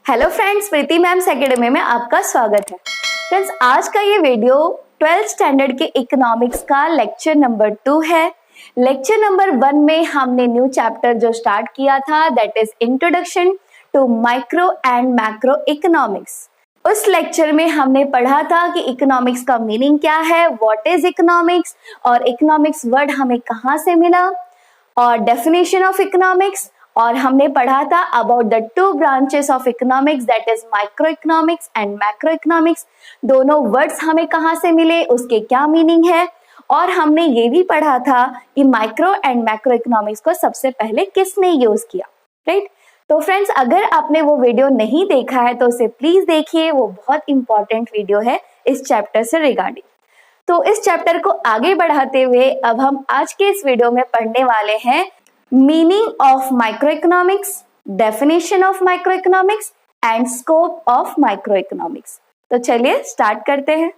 Hello friends, प्रीति ma'am's academy में आपका स्वागत है। फ्रेंड्स, आज का ये वीडियो 12th स्टैंडर्ड के इकोनॉमिक्स का लेक्चर नंबर 2 है। लेक्चर नंबर 1 में हमने न्यू चैप्टर जो स्टार्ट किया था that is introduction to micro and macro economics. उस लेक्चर में हमने पढ़ा था कि इकोनॉमिक्स का मीनिंग क्या है, व्हाट इज इकोनॉमिक्स, और इकोनॉमिक्स वर्ड हमें कहाँ से मिला, और डेफिनेशन ऑफ इकोनॉमिक्स। और हमने पढ़ा था about the 2 branches of economics that is micro economics and macro economics. दोनों वर्ड्स हमें कहाँ से मिले, उसके क्या मीनिंग है। और हमने ये भी पढ़ा था कि माइक्रो एंड मैक्रो इकोनॉमिक्स को सबसे पहले किसने यूज किया, राइट। तो फ्रेंड्स, अगर आपने वो वीडियो नहीं देखा है तो उसे प्लीज देखिए, वो बहुत इंपॉर्टेंट वीडियो है इस चैप्टर से रिगार्डिंग। तो इस चैप्टर को आगे बढ़ाते हुए अब हम आज के इस वीडियो में पढ़ने वाले हैं meaning of micro economics, definition of micro economics and scope of micro economics. तो चलिए स्टार्ट करते हैं।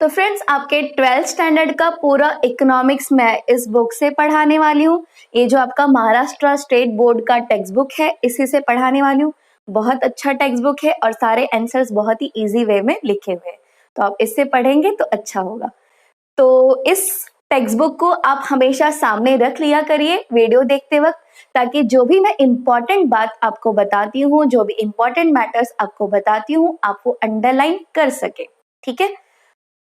तो फ्रेंड्स, आपके 12th स्टैंडर्ड का पूरा इकोनॉमिक्स मैं इस बुक से पढ़ाने वाली हूँ। ये जो आपका महाराष्ट्र स्टेट बोर्ड का टेक्स्ट बुक है, इसी से पढ़ाने वाली हूँ। बहुत अच्छा टेक्स्ट बुक है और सारे आंसर्स बहुत ही इजी वे में लिखे हुए हैं, तो आप इससे पढ़ेंगे तो अच्छा होगा। तो इस टेक्स्ट बुक को आप हमेशा सामने रख लिया करिए वीडियो देखते वक्त, ताकि जो भी मैं इम्पोर्टेंट बात आपको बताती हूँ, जो भी इम्पोर्टेंट मैटर्स आपको बताती हूँ, आप वो अंडरलाइन कर सके, ठीक है।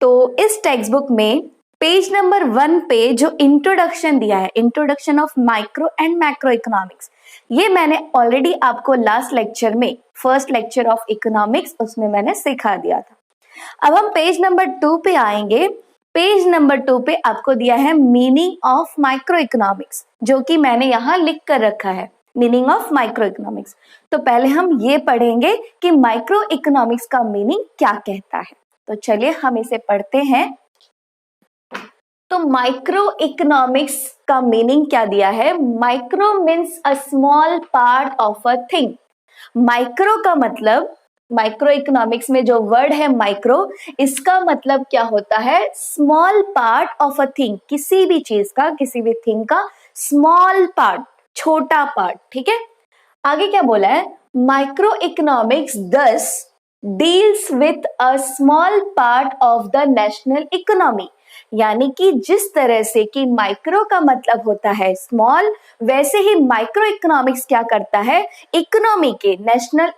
तो इस टेक्स्ट बुक में पेज नंबर 1 पे जो इंट्रोडक्शन दिया है, introduction of micro and macro economics, ये मैंने ऑलरेडी आपको लास्ट लेक्चर में, फर्स्ट लेक्चर ऑफ इकोनॉमिक्स, उसमें मैंने सिखा दिया था। अब हम पेज नंबर 2 पे आएंगे। पेज नंबर 2 पे आपको दिया है मीनिंग ऑफ माइक्रो इकोनॉमिक्स, जो कि मैंने यहाँ लिख कर रखा है, मीनिंग ऑफ माइक्रो इकोनॉमिक्स। तो पहले हम ये पढ़ेंगे कि माइक्रो इकोनॉमिक्स का मीनिंग क्या कहता है। तो चलिए हम इसे पढ़ते हैं। तो माइक्रो इकोनॉमिक्स का मीनिंग क्या दिया है, micro means a small part of a thing. Micro का मतलब, माइक्रो इकोनॉमिक्स में जो वर्ड है माइक्रो, इसका मतलब क्या होता है, small part of a thing. किसी भी चीज का, किसी भी थिंग का स्मॉल पार्ट, छोटा पार्ट, ठीक है। आगे क्या बोला है, माइक्रो इकोनॉमिक्स दस deals with a small part of the national economy. यानी कि जिस तरह से कि माइक्रो का मतलब होता है स्मॉल, वैसे ही माइक्रो इकोनॉमिक्स क्या करता है, इकोनॉमी के, नेशनल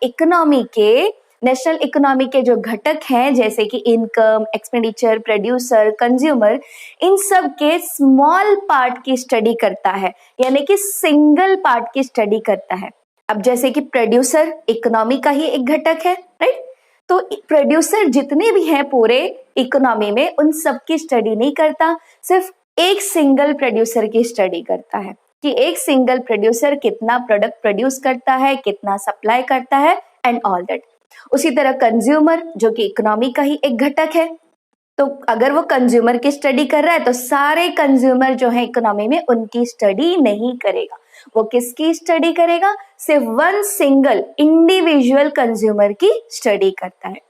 इकोनॉमी के जो घटक हैं, जैसे कि इनकम, एक्सपेंडिचर, प्रोड्यूसर, कंज्यूमर, इन सब के स्मॉल पार्ट की स्टडी करता है, यानी कि सिंगल पार्ट की स्टडी करता है। अब जैसे कि प्रोड्यूसर इकोनॉमी का ही एक घटक है, राइट। तो प्रोड्यूसर जितने भी हैं पूरे इकोनॉमी में, उन सब की स्टडी नहीं करता, सिर्फ एक सिंगल प्रोड्यूसर की स्टडी करता है कि एक सिंगल प्रोड्यूसर कितना प्रोडक्ट प्रोड्यूस करता है, कितना सप्लाई करता है, एंड ऑल दैट। उसी तरह कंज्यूमर, जो कि इकोनॉमी का ही एक घटक है, तो अगर वो कंज्यूमर की स्टडी कर रहा है तो सारे कंज्यूमर जो है इकोनॉमी में, उनकी स्टडी नहीं करेगा। वो किसकी स्टडी करेगा, सिर्फ वन सिंगल इंडिविजुअल कंज्यूमर की स्टडी करता है।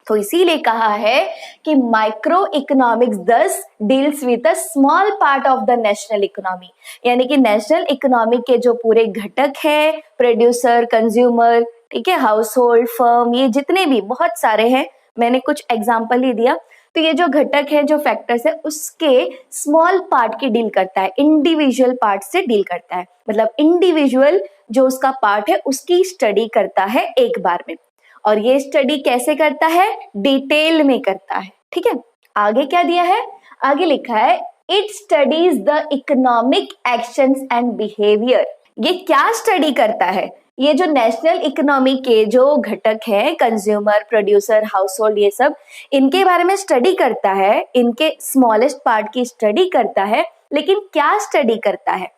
तो इसीलिए कहा है कि माइक्रो इकोनॉमिक्स दस deals with a small part of the national economy. यानी कि नेशनल इकोनॉमी के जो पूरे घटक है, प्रोड्यूसर, कंज्यूमर, ठीक है, हाउस होल्ड, फर्म, ये जितने भी बहुत सारे हैं, मैंने कुछ एग्जाम्पल ही दिया। तो ये जो घटक है, जो फैक्टर्स है, उसके स्मॉल पार्ट की डील करता है, इंडिविजुअल पार्ट से डील करता है। मतलब इंडिविजुअल जो उसका पार्ट है उसकी स्टडी करता है एक बार में। और ये स्टडी कैसे करता है, डिटेल में करता है, ठीक है। आगे क्या दिया है, आगे लिखा है it studies the economic actions and behaviour. ये क्या स्टडी करता है, ये जो नेशनल इकोनॉमी के जो घटक हैं, कंज्यूमर, प्रोड्यूसर, हाउस होल्ड, ये सब, इनके बारे में स्टडी करता है, इनके स्मॉलेस्ट पार्ट की स्टडी करता है। लेकिन क्या स्टडी करता है,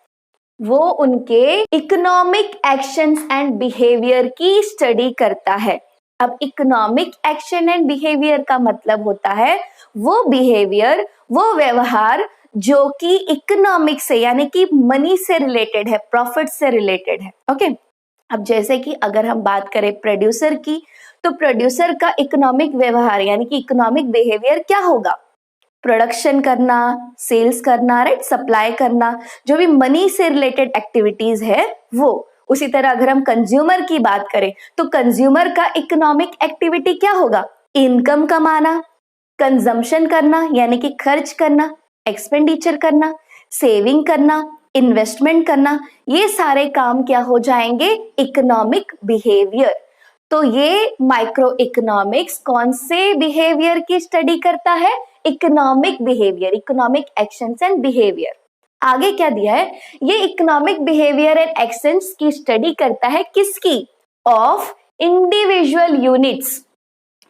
वो उनके इकोनॉमिक एक्शंस एंड बिहेवियर की स्टडी करता है। अब इकोनॉमिक एक्शन एंड बिहेवियर का मतलब होता है वो बिहेवियर, वो व्यवहार जो कि इकोनॉमिक से, यानी कि मनी से रिलेटेड है, प्रॉफिट से रिलेटेड है, ओके। अब जैसे कि अगर हम बात करें प्रोड्यूसर की, तो प्रोड्यूसर का इकोनॉमिक व्यवहार यानी कि इकोनॉमिक बिहेवियर क्या होगा, प्रोडक्शन करना, सेल्स करना, राइट, सप्लाई करना, जो भी मनी से रिलेटेड एक्टिविटीज है वो उसी तरह अगर हम कंज्यूमर की बात करें तो कंज्यूमर का इकोनॉमिक एक्टिविटी क्या होगा? इनकम कमाना, कंजम्पशन करना यानी कि खर्च करना, एक्सपेंडिचर करना, सेविंग करना, इन्वेस्टमेंट करना, ये सारे काम क्या हो जाएंगे? Economic behaviour. तो ये माइक्रो इकोनॉमिक्स कौन से बिहेवियर की स्टडी करता है? Economic behaviour, economic actions and behaviour. आगे क्या दिया है? ये इकोनॉमिक बिहेवियर एंड एक्शंस की स्टडी करता है किसकी? Of individual units,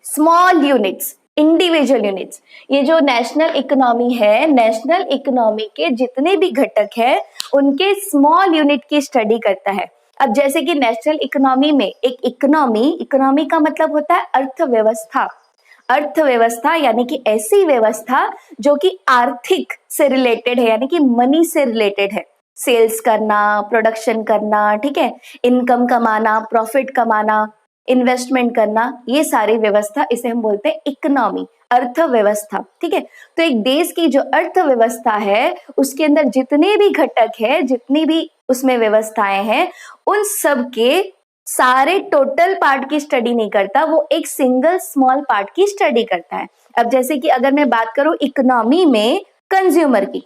small units, individual units. ये जो नेशनल इकोनॉमी है, नेशनल इकोनॉमी के जितने भी घटक है उनके स्मॉल यूनिट की स्टडी करता है। अब जैसे कि नेशनल इकोनॉमी में एक इकोनॉमी का मतलब होता है अर्थव्यवस्था। अर्थव्यवस्था यानी कि ऐसी व्यवस्था जो कि आर्थिक से रिलेटेड है, यानी कि मनी से रिलेटेड है। सेल्स करना, प्रोडक्शन करना, ठीक है, इनकम कमाना, प्रॉफिट कमाना, इन्वेस्टमेंट करना, ये सारी व्यवस्था, इसे हम बोलते हैं इकोनॉमी, अर्थव्यवस्था। ठीक है, तो एक देश की जो अर्थव्यवस्था है उसके अंदर जितने भी घटक है, जितनी भी उसमें व्यवस्थाएं हैं, उन सब के सारे टोटल पार्ट की स्टडी नहीं करता, वो एक सिंगल स्मॉल पार्ट की स्टडी करता है। अब जैसे कि अगर मैं बात करूं इकोनॉमी में कंज्यूमर की,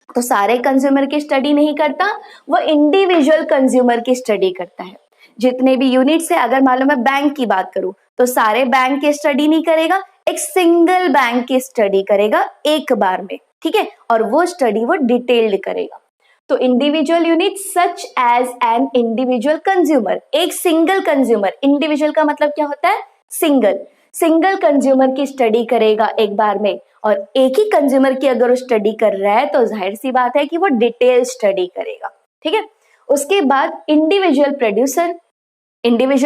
तो सारे कंज्यूमर की स्टडी नहीं करता, वो इंडिविजुअल कंज्यूमर की स्टडी करता है। जितने भी यूनिट्स है, अगर मालूम है बैंक की बात करूं तो सारे बैंक की स्टडी नहीं करेगा, एक सिंगल बैंक की स्टडी करेगा एक बार में। ठीक है, और वो स्टडी वो डिटेल्ड करेगा। तो individual unit such as an individual consumer, एक सिंगल कंज्यूमर, इंडिविजुअल का मतलब क्या होता है? सिंगल कंज्यूमर की स्टडी करेगा एक बार में, और एक ही कंज्यूमर की अगर वो स्टडी कर रहा है तो जाहिर सी बात है कि वो डिटेल स्टडी करेगा। ठीक है, उसके बाद इंडिविजुअल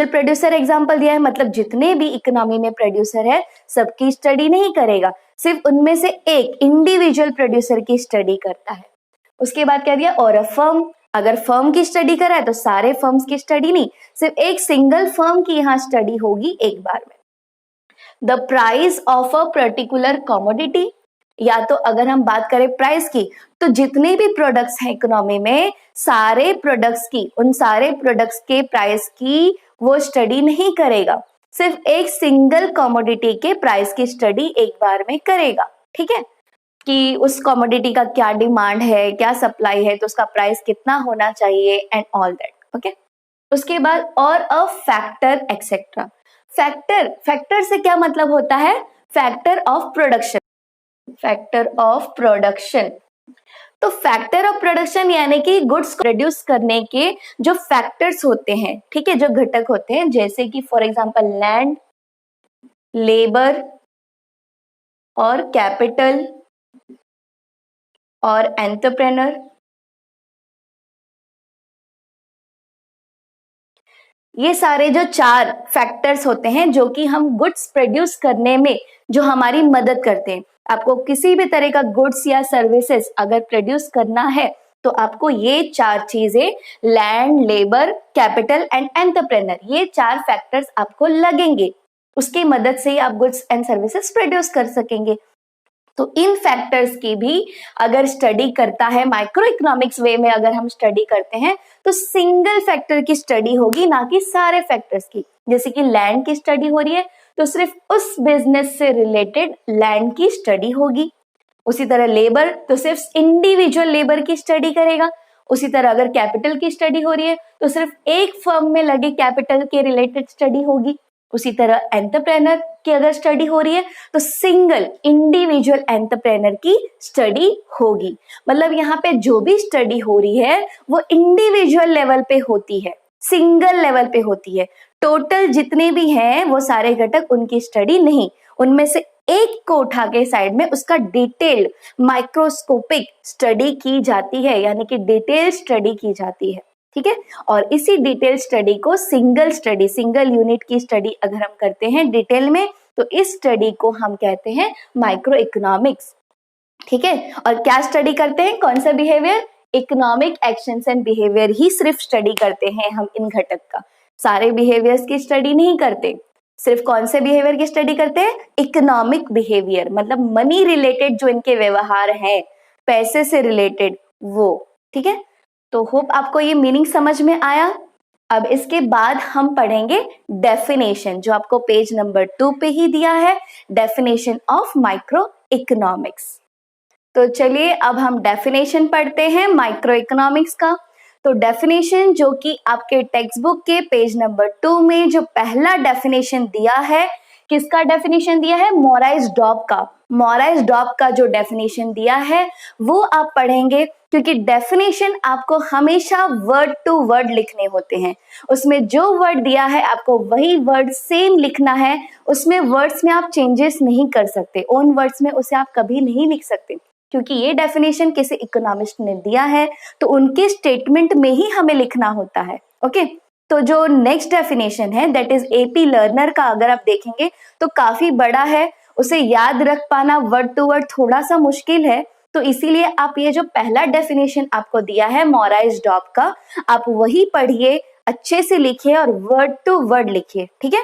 प्रोड्यूसर एग्जांपल दिया है, मतलब जितने भी इकोनॉमी में प्रोड्यूसर है सबकी स्टडी नहीं करेगा, सिर्फ उनमें से एक इंडिविजुअल प्रोड्यूसर की स्टडी करता है। उसके बाद क्या दिया? और अ फर्म, अगर फर्म की स्टडी कर रहा है तो सारे फर्म्स की स्टडी नहीं, सिर्फ एक सिंगल फर्म की यहाँ स्टडी होगी एक बार में। The price of a particular commodity, या तो अगर हम बात करें प्राइस की तो जितने भी प्रोडक्ट्स हैं इकोनॉमी में, सारे प्रोडक्ट्स की, उन सारे प्रोडक्ट्स के प्राइस की वो स्टडी नहीं करेगा, सिर्फ एक सिंगल कमोडिटी के प्राइस की स्टडी एक बार में करेगा। ठीक है, कि उस कमोडिटी का क्या डिमांड है, क्या सप्लाई है, तो उसका प्राइस कितना होना चाहिए एंड ऑल दैट। ओके, उसके बाद और अ फैक्टर एक्सेट्रा। फैक्टर से क्या मतलब होता है? Factor of production. तो फैक्टर ऑफ प्रोडक्शन यानी कि गुड्स को प्रोड्यूस करने के जो फैक्टर्स होते हैं, ठीक है, जो घटक होते हैं, जैसे कि फॉर एग्जांपल लैंड, लेबर और कैपिटल और एंटरप्रेन्योर, ये सारे जो 4 फैक्टर्स होते हैं जो कि हम गुड्स प्रोड्यूस करने में जो हमारी मदद करते हैं। आपको किसी भी तरह का गुड्स या सर्विसेज अगर प्रोड्यूस करना है तो आपको ये 4 चीजें, land, labour, capital and entrepreneur, ये 4 फैक्टर्स आपको लगेंगे। उसकी मदद से ही आप गुड्स एंड सर्विसेज प्रोड्यूस कर सकेंगे। तो इन फैक्टर्स की भी अगर स्टडी करता है, माइक्रो इकोनॉमिक्स वे में अगर हम स्टडी करते हैं तो सिंगल फैक्टर की स्टडी होगी, ना कि सारे फैक्टर्स की। जैसे कि लैंड की स्टडी हो रही है तो सिर्फ उस बिजनेस से रिलेटेड लैंड की स्टडी होगी। उसी तरह लेबर तो सिर्फ इंडिविजुअल लेबर की स्टडी करेगा। उसी तरह अगर कैपिटल की स्टडी हो रही है तो सिर्फ एक फर्म में लगे कैपिटल के रिलेटेड स्टडी होगी। उसी तरह एंटरप्रेन्योर की अगर स्टडी हो रही है तो सिंगल इंडिविजुअल एंटरप्रेन्योर की स्टडी होगी। मतलब यहाँ पे जो भी स्टडी हो रही है वो इंडिविजुअल लेवल पे होती है, सिंगल लेवल पे होती है। टोटल जितने भी हैं वो सारे घटक, उनकी स्टडी नहीं, उनमें से एक को उठा के साइड में उसका डिटेल्ड माइक्रोस्कोपिक स्टडी की जाती है, यानी कि डिटेल स्टडी की जाती है। ठीक है, और इसी डिटेल स्टडी को सिंगल यूनिट की स्टडी अगर हम करते हैं डिटेल में तो इस स्टडी को हम कहते हैं माइक्रो इकोनॉमिक्स। ठीक है, और क्या स्टडी करते हैं? कौन सा behaviour? Economic actions and behaviour ही सिर्फ स्टडी करते हैं हम इन घटक का, सारे बिहेवियर्स की स्टडी नहीं करते। सिर्फ कौन से बिहेवियर की स्टडी करते हैं? इकोनॉमिक बिहेवियर, मतलब मनी रिलेटेड जो इनके व्यवहार हैं, पैसे से रिलेटेड वो। ठीक है, तो होप आपको ये मीनिंग समझ में आया। अब इसके बाद हम पढ़ेंगे डेफिनेशन, जो आपको पेज नंबर 2 पे ही दिया है, डेफिनेशन ऑफ माइक्रो इकोनॉमिक्स। तो चलिए अब हम डेफिनेशन पढ़ते हैं माइक्रो इकोनॉमिक्स का। तो डेफिनेशन जो कि आपके टेक्स्ट बुक के पेज नंबर 2 में जो पहला डेफिनेशन दिया है, किसका डेफिनेशन दिया है? मोराइस डॉब का। मोराइस डॉब का जो डेफिनेशन दिया है वो आप पढ़ेंगे, क्योंकि डेफिनेशन आपको हमेशा वर्ड टू वर्ड लिखने होते हैं। उसमें जो वर्ड दिया है आपको वही वर्ड सेम लिखना है, उसमें वर्ड्स में आप चेंजेस नहीं कर सकते, ओन वर्ड्स में उसे आप कभी नहीं लिख सकते, क्योंकि ये डेफिनेशन किसी इकोनॉमिस्ट ने दिया है तो उनके स्टेटमेंट में ही हमें लिखना होता है। ओके, तो जो नेक्स्ट डेफिनेशन है दैट इज एपी लर्नर का, अगर आप देखेंगे तो काफी बड़ा है, उसे याद रख पाना वर्ड टू वर्ड थोड़ा सा मुश्किल है, तो इसीलिए आप ये जो पहला डेफिनेशन आपको दिया है मोराइस डॉब का, आप वही पढ़िए, अच्छे से लिखिए और वर्ड टू वर्ड लिखिए। ठीक है,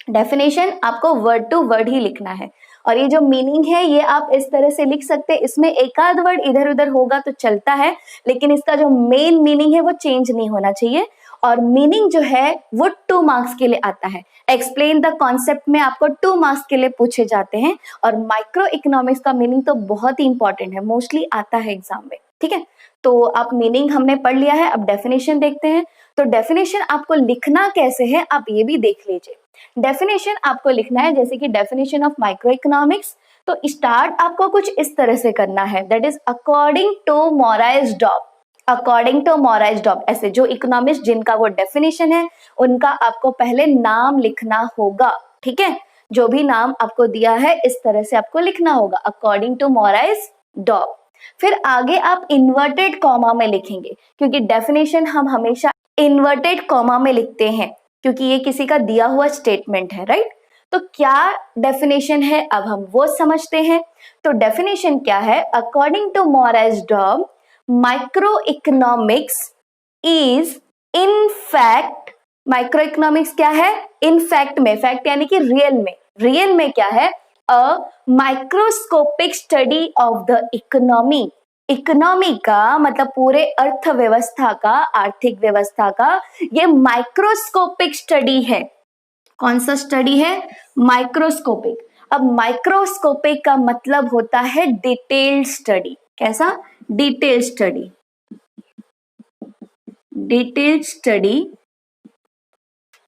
डेफिनेशन आपको वर्ड टू वर्ड ही लिखना है। और ये जो मीनिंग है ये आप इस तरह से लिख सकते हैं, इसमें एक आध वर्ड इधर उधर होगा तो चलता है, लेकिन इसका जो मेन मीनिंग है वो चेंज नहीं होना चाहिए। और मीनिंग जो है वो 2 मार्क्स के लिए आता है। एक्सप्लेन द कॉन्सेप्ट में आपको 2 मार्क्स के लिए पूछे जाते हैं, और माइक्रो इकोनॉमिक्स का मीनिंग तो बहुत ही इंपॉर्टेंट है, मोस्टली आता है एग्जाम में। ठीक है, तो आप मीनिंग हमने पढ़ लिया है, अब डेफिनेशन देखते हैं। तो डेफिनेशन आपको लिखना कैसे है आप ये भी देख लीजिए। डेफिनेशन आपको लिखना है जैसे कि डेफिनेशन ऑफ माइक्रो इकोनॉमिक्स, तो स्टार्ट आपको कुछ इस तरह से करना है, that is according to Maurice Dobb. According to Maurice Dobb, ऐसे जो इकोनॉमिस्ट जिनका वो डेफिनेशन है उनका आपको पहले नाम लिखना होगा। ठीक है, जो भी नाम आपको दिया है इस तरह से आपको लिखना होगा, अकॉर्डिंग टू मोराइस डॉब। फिर आगे आप इन्वर्टेड कॉमा में लिखेंगे, क्योंकि डेफिनेशन हम हमेशा इन्वर्टेड कॉमा में लिखते हैं, क्योंकि ये किसी का दिया हुआ स्टेटमेंट है, राइट। तो क्या डेफिनेशन है अब हम वो समझते हैं। तो डेफिनेशन क्या है? According to Maurice Dobb, micro economics is in fact, micro economics क्या है? इन फैक्ट में, फैक्ट यानी कि रियल में क्या है? A microscopic study of the economy. Economy का मतलब पूरे अर्थव्यवस्था का, आर्थिक व्यवस्था का ये माइक्रोस्कोपिक स्टडी है। कौन सा स्टडी है? माइक्रोस्कोपिक। अब माइक्रोस्कोपिक का मतलब होता है डिटेल्ड स्टडी। कैसा? Detailed study. Detailed study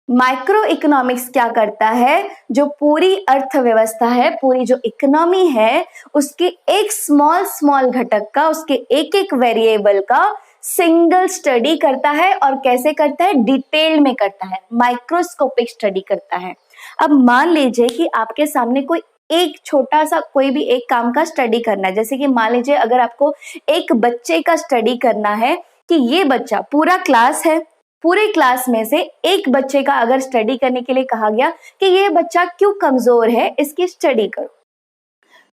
micro economics क्या करता है? जो पूरी अर्थव्यवस्था है, पूरी जो इकोनॉमी है, उसके एक स्मॉल घटक का, उसके एक वेरिएबल का सिंगल स्टडी करता है। और कैसे करता है? डिटेल में करता है, माइक्रोस्कोपिक स्टडी करता है। अब मान लीजिए कि आपके सामने कोई एक छोटा सा कोई भी एक काम का स्टडी करना है, जैसे कि मान लीजिए अगर आपको एक बच्चे का स्टडी करना है कि ये बच्चा, पूरा क्लास है, पूरे क्लास में से एक बच्चे का अगर स्टडी करने के लिए कहा गया कि ये बच्चा क्यों कमजोर है, इसकी स्टडी करो,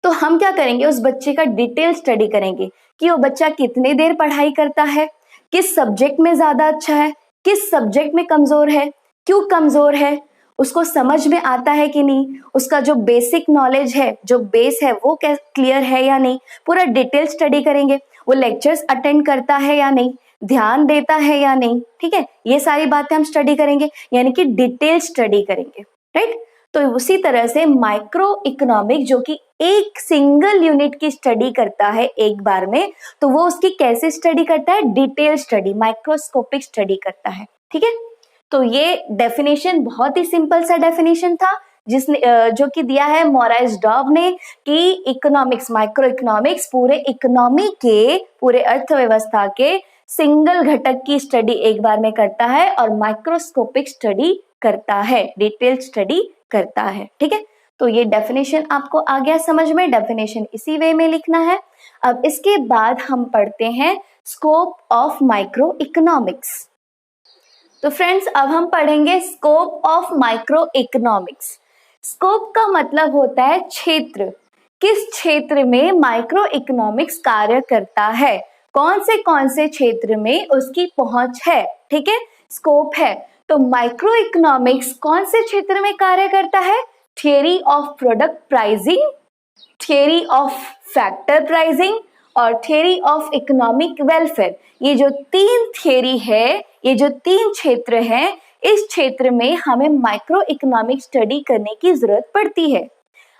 तो हम क्या करेंगे? उस बच्चे का डिटेल स्टडी करेंगे कि वो बच्चा कितने देर पढ़ाई करता है, किस सब्जेक्ट में ज्यादा अच्छा है, किस सब्जेक्ट में कमजोर है, क्यों कमजोर है, उसको समझ में आता है कि नहीं, उसका जो बेसिक नॉलेज है, जो बेस है वो क्लियर है या नहीं, पूरा डिटेल स्टडी करेंगे। वो लेक्चर्स अटेंड करता है या नहीं, ध्यान देता है या नहीं। ठीक है, ये सारी बातें हम स्टडी करेंगे, यानी कि डिटेल स्टडी करेंगे, राइट। तो उसी तरह से माइक्रो इकोनॉमिक जो कि एक सिंगल यूनिट की स्टडी करता है एक बार में, तो वो उसकी कैसे स्टडी करता है? डिटेल स्टडी, माइक्रोस्कोपिक स्टडी करता है। ठीक है, तो ये डेफिनेशन बहुत ही सिंपल सा डेफिनेशन था, जिसने जो कि दिया है मोराइस डॉब ने, कि इकोनॉमिक्स, माइक्रो इकोनॉमिक्स पूरे इकोनॉमी के, पूरे अर्थव्यवस्था के सिंगल घटक की स्टडी एक बार में करता है और माइक्रोस्कोपिक स्टडी करता है, डिटेल स्टडी करता है। ठीक है, तो ये डेफिनेशन आपको आ गया समझ में। डेफिनेशन इसी वे में लिखना है। अब इसके बाद हम पढ़ते हैं स्कोप ऑफ माइक्रो इकोनॉमिक्स। तो फ्रेंड्स अब हम पढ़ेंगे scope of micro economics. Scope का मतलब होता है क्षेत्र, किस क्षेत्र में माइक्रो इकोनॉमिक्स कार्य करता है, कौन से क्षेत्र में उसकी पहुंच है। ठीक है, स्कोप है। तो माइक्रो इकोनॉमिक्स कौन से क्षेत्र में कार्य करता है? Theory of product pricing, theory of factor pricing और थियरी ऑफ इकोनॉमिक वेलफेयर। ये जो 3 थियरी है ये जो 3 क्षेत्र हैं, इस क्षेत्र में हमें माइक्रो इकोनॉमिक स्टडी करने की जरूरत पड़ती है।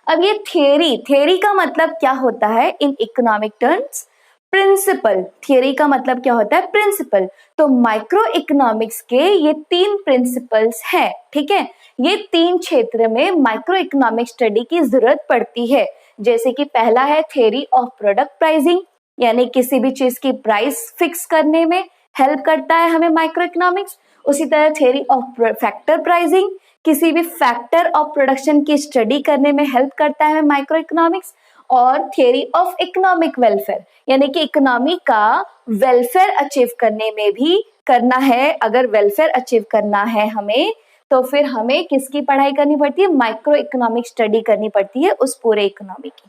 अब ये थियरी का मतलब क्या होता है in economic terms? Principle. Theory का मतलब क्या होता है? प्रिंसिपल। तो माइक्रो इकोनॉमिक्स के ये 3 प्रिंसिपल्स हैं, ठीक है। ये 3 क्षेत्र में माइक्रो इकोनॉमिक स्टडी की जरूरत पड़ती है। जैसे कि पहला है थियरी ऑफ प्रोडक्ट प्राइसिंग, यानी किसी भी चीज की प्राइस फिक्स करने में हेल्प करता है हमें माइक्रो इकोनॉमिक्स। उसी तरह थियरी ऑफ फैक्टर प्राइसिंग, किसी भी फैक्टर ऑफ प्रोडक्शन की स्टडी करने में हेल्प करता है माइक्रो इकोनॉमिक्स। और थियरी ऑफ इकोनॉमिक वेलफेयर, यानी कि इकोनॉमी का वेलफेयर अचीव करने में भी करना है। अगर वेलफेयर अचीव करना है हमें, तो फिर हमें किसकी पढ़ाई करनी पड़ती है? माइक्रो इकोनॉमिक स्टडी करनी पड़ती है उस पूरे इकोनॉमी की।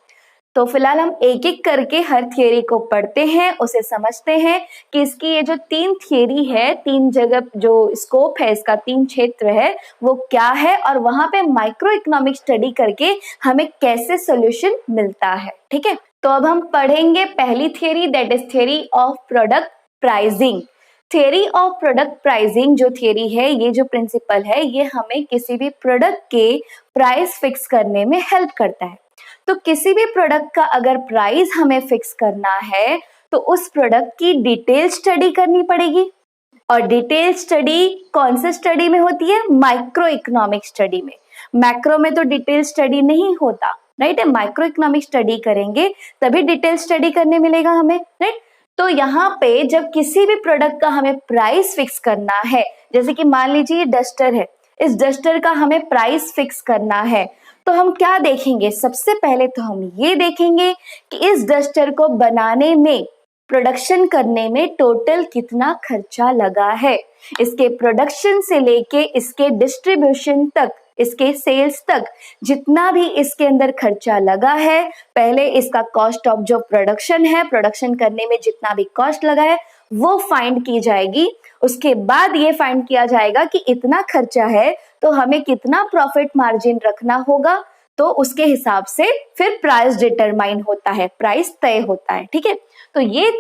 तो फिलहाल हम एक एक करके हर थियरी को पढ़ते हैं, उसे समझते हैं कि इसकी ये जो 3 थियरी है, 3 जगह जो स्कोप है इसका, 3 क्षेत्र है, वो क्या है और वहां पे माइक्रो इकोनॉमिक स्टडी करके हमें कैसे सोल्यूशन मिलता है, ठीक है। तो अब हम पढ़ेंगे पहली theory, that is theory of product pricing. Theory of product pricing जो थियरी है, ये जो प्रिंसिपल है, ये हमें किसी भी प्रोडक्ट के प्राइस फिक्स करने में हेल्प करता है। तो किसी भी प्रोडक्ट का अगर प्राइस हमें फिक्स करना है, तो उस प्रोडक्ट की डिटेल स्टडी करनी पड़ेगी। और डिटेल स्टडी कौन से स्टडी में होती है? माइक्रो इकोनॉमिक स्टडी में। मैक्रो में तो डिटेल स्टडी नहीं होता, राइट है। माइक्रो इकोनॉमिक स्टडी करेंगे तभी डिटेल स्टडी करने मिलेगा हमें, राइट। तो यहाँ पे जब किसी भी प्रोडक्ट का हमें प्राइस फिक्स करना है, जैसे कि मान लीजिए ये डस्टर है, इस डस्टर का हमें प्राइस फिक्स करना है, तो हम क्या देखेंगे? सबसे पहले तो हम ये देखेंगे कि इस डस्टर को बनाने में, प्रोडक्शन करने में टोटल कितना खर्चा लगा है। इसके प्रोडक्शन से लेके इसके डिस्ट्रीब्यूशन तक, इसके सेल्स तक, जितना भी इसके अंदर खर्चा लगा है, पहले इसका कॉस्ट ऑफ जो प्रोडक्शन है, प्रोडक्शन करने में जितना भी कॉस्ट लगा है वो फाइंड की जाएगी। उसके बाद ये फाइंड किया जाएगा कि इतना खर्चा है तो हमें कितना प्रॉफिट मार्जिन रखना होगा, तो उसके हिसाब से फिर प्राइस डिटरमाइन होता है, प्राइस तय होता है, ठीक है। तो ये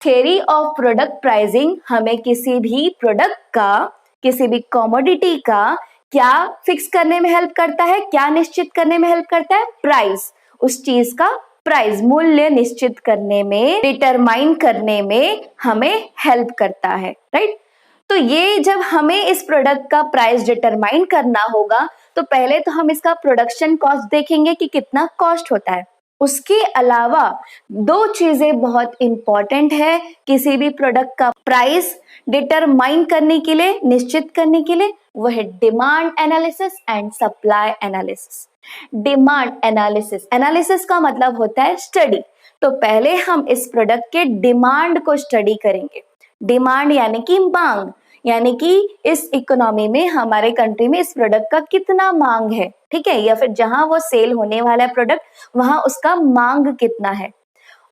थियरी ऑफ प्रोडक्ट प्राइसिंग हमें किसी भी प्रोडक्ट का, किसी भी कमोडिटी का क्या फिक्स करने में हेल्प करता है, क्या निश्चित करने में हेल्प करता है? प्राइस। उस चीज का प्राइस, मूल्य निश्चित करने में, डिटरमाइन करने में हमें हेल्प करता है, राइट। तो ये जब हमें इस प्रोडक्ट का प्राइस डिटरमाइन करना होगा, तो पहले तो हम इसका प्रोडक्शन कॉस्ट देखेंगे कि कितना कॉस्ट होता है। उसके अलावा 2 चीजें बहुत इंपॉर्टेंट है किसी भी प्रोडक्ट का प्राइस डिटरमाइन करने के लिए, निश्चित करने के लिए, वो है demand analysis and supply analysis. Demand analysis, analysis का मतलब होता है स्टडी। तो पहले हम इस प्रोडक्ट के डिमांड को स्टडी करेंगे। डिमांड यानी कि मांग, यानी कि इस इकोनॉमी में, हमारे कंट्री में इस प्रोडक्ट का कितना मांग है, ठीक है, या फिर जहां वो सेल होने वाला है प्रोडक्ट, वहां उसका मांग कितना है।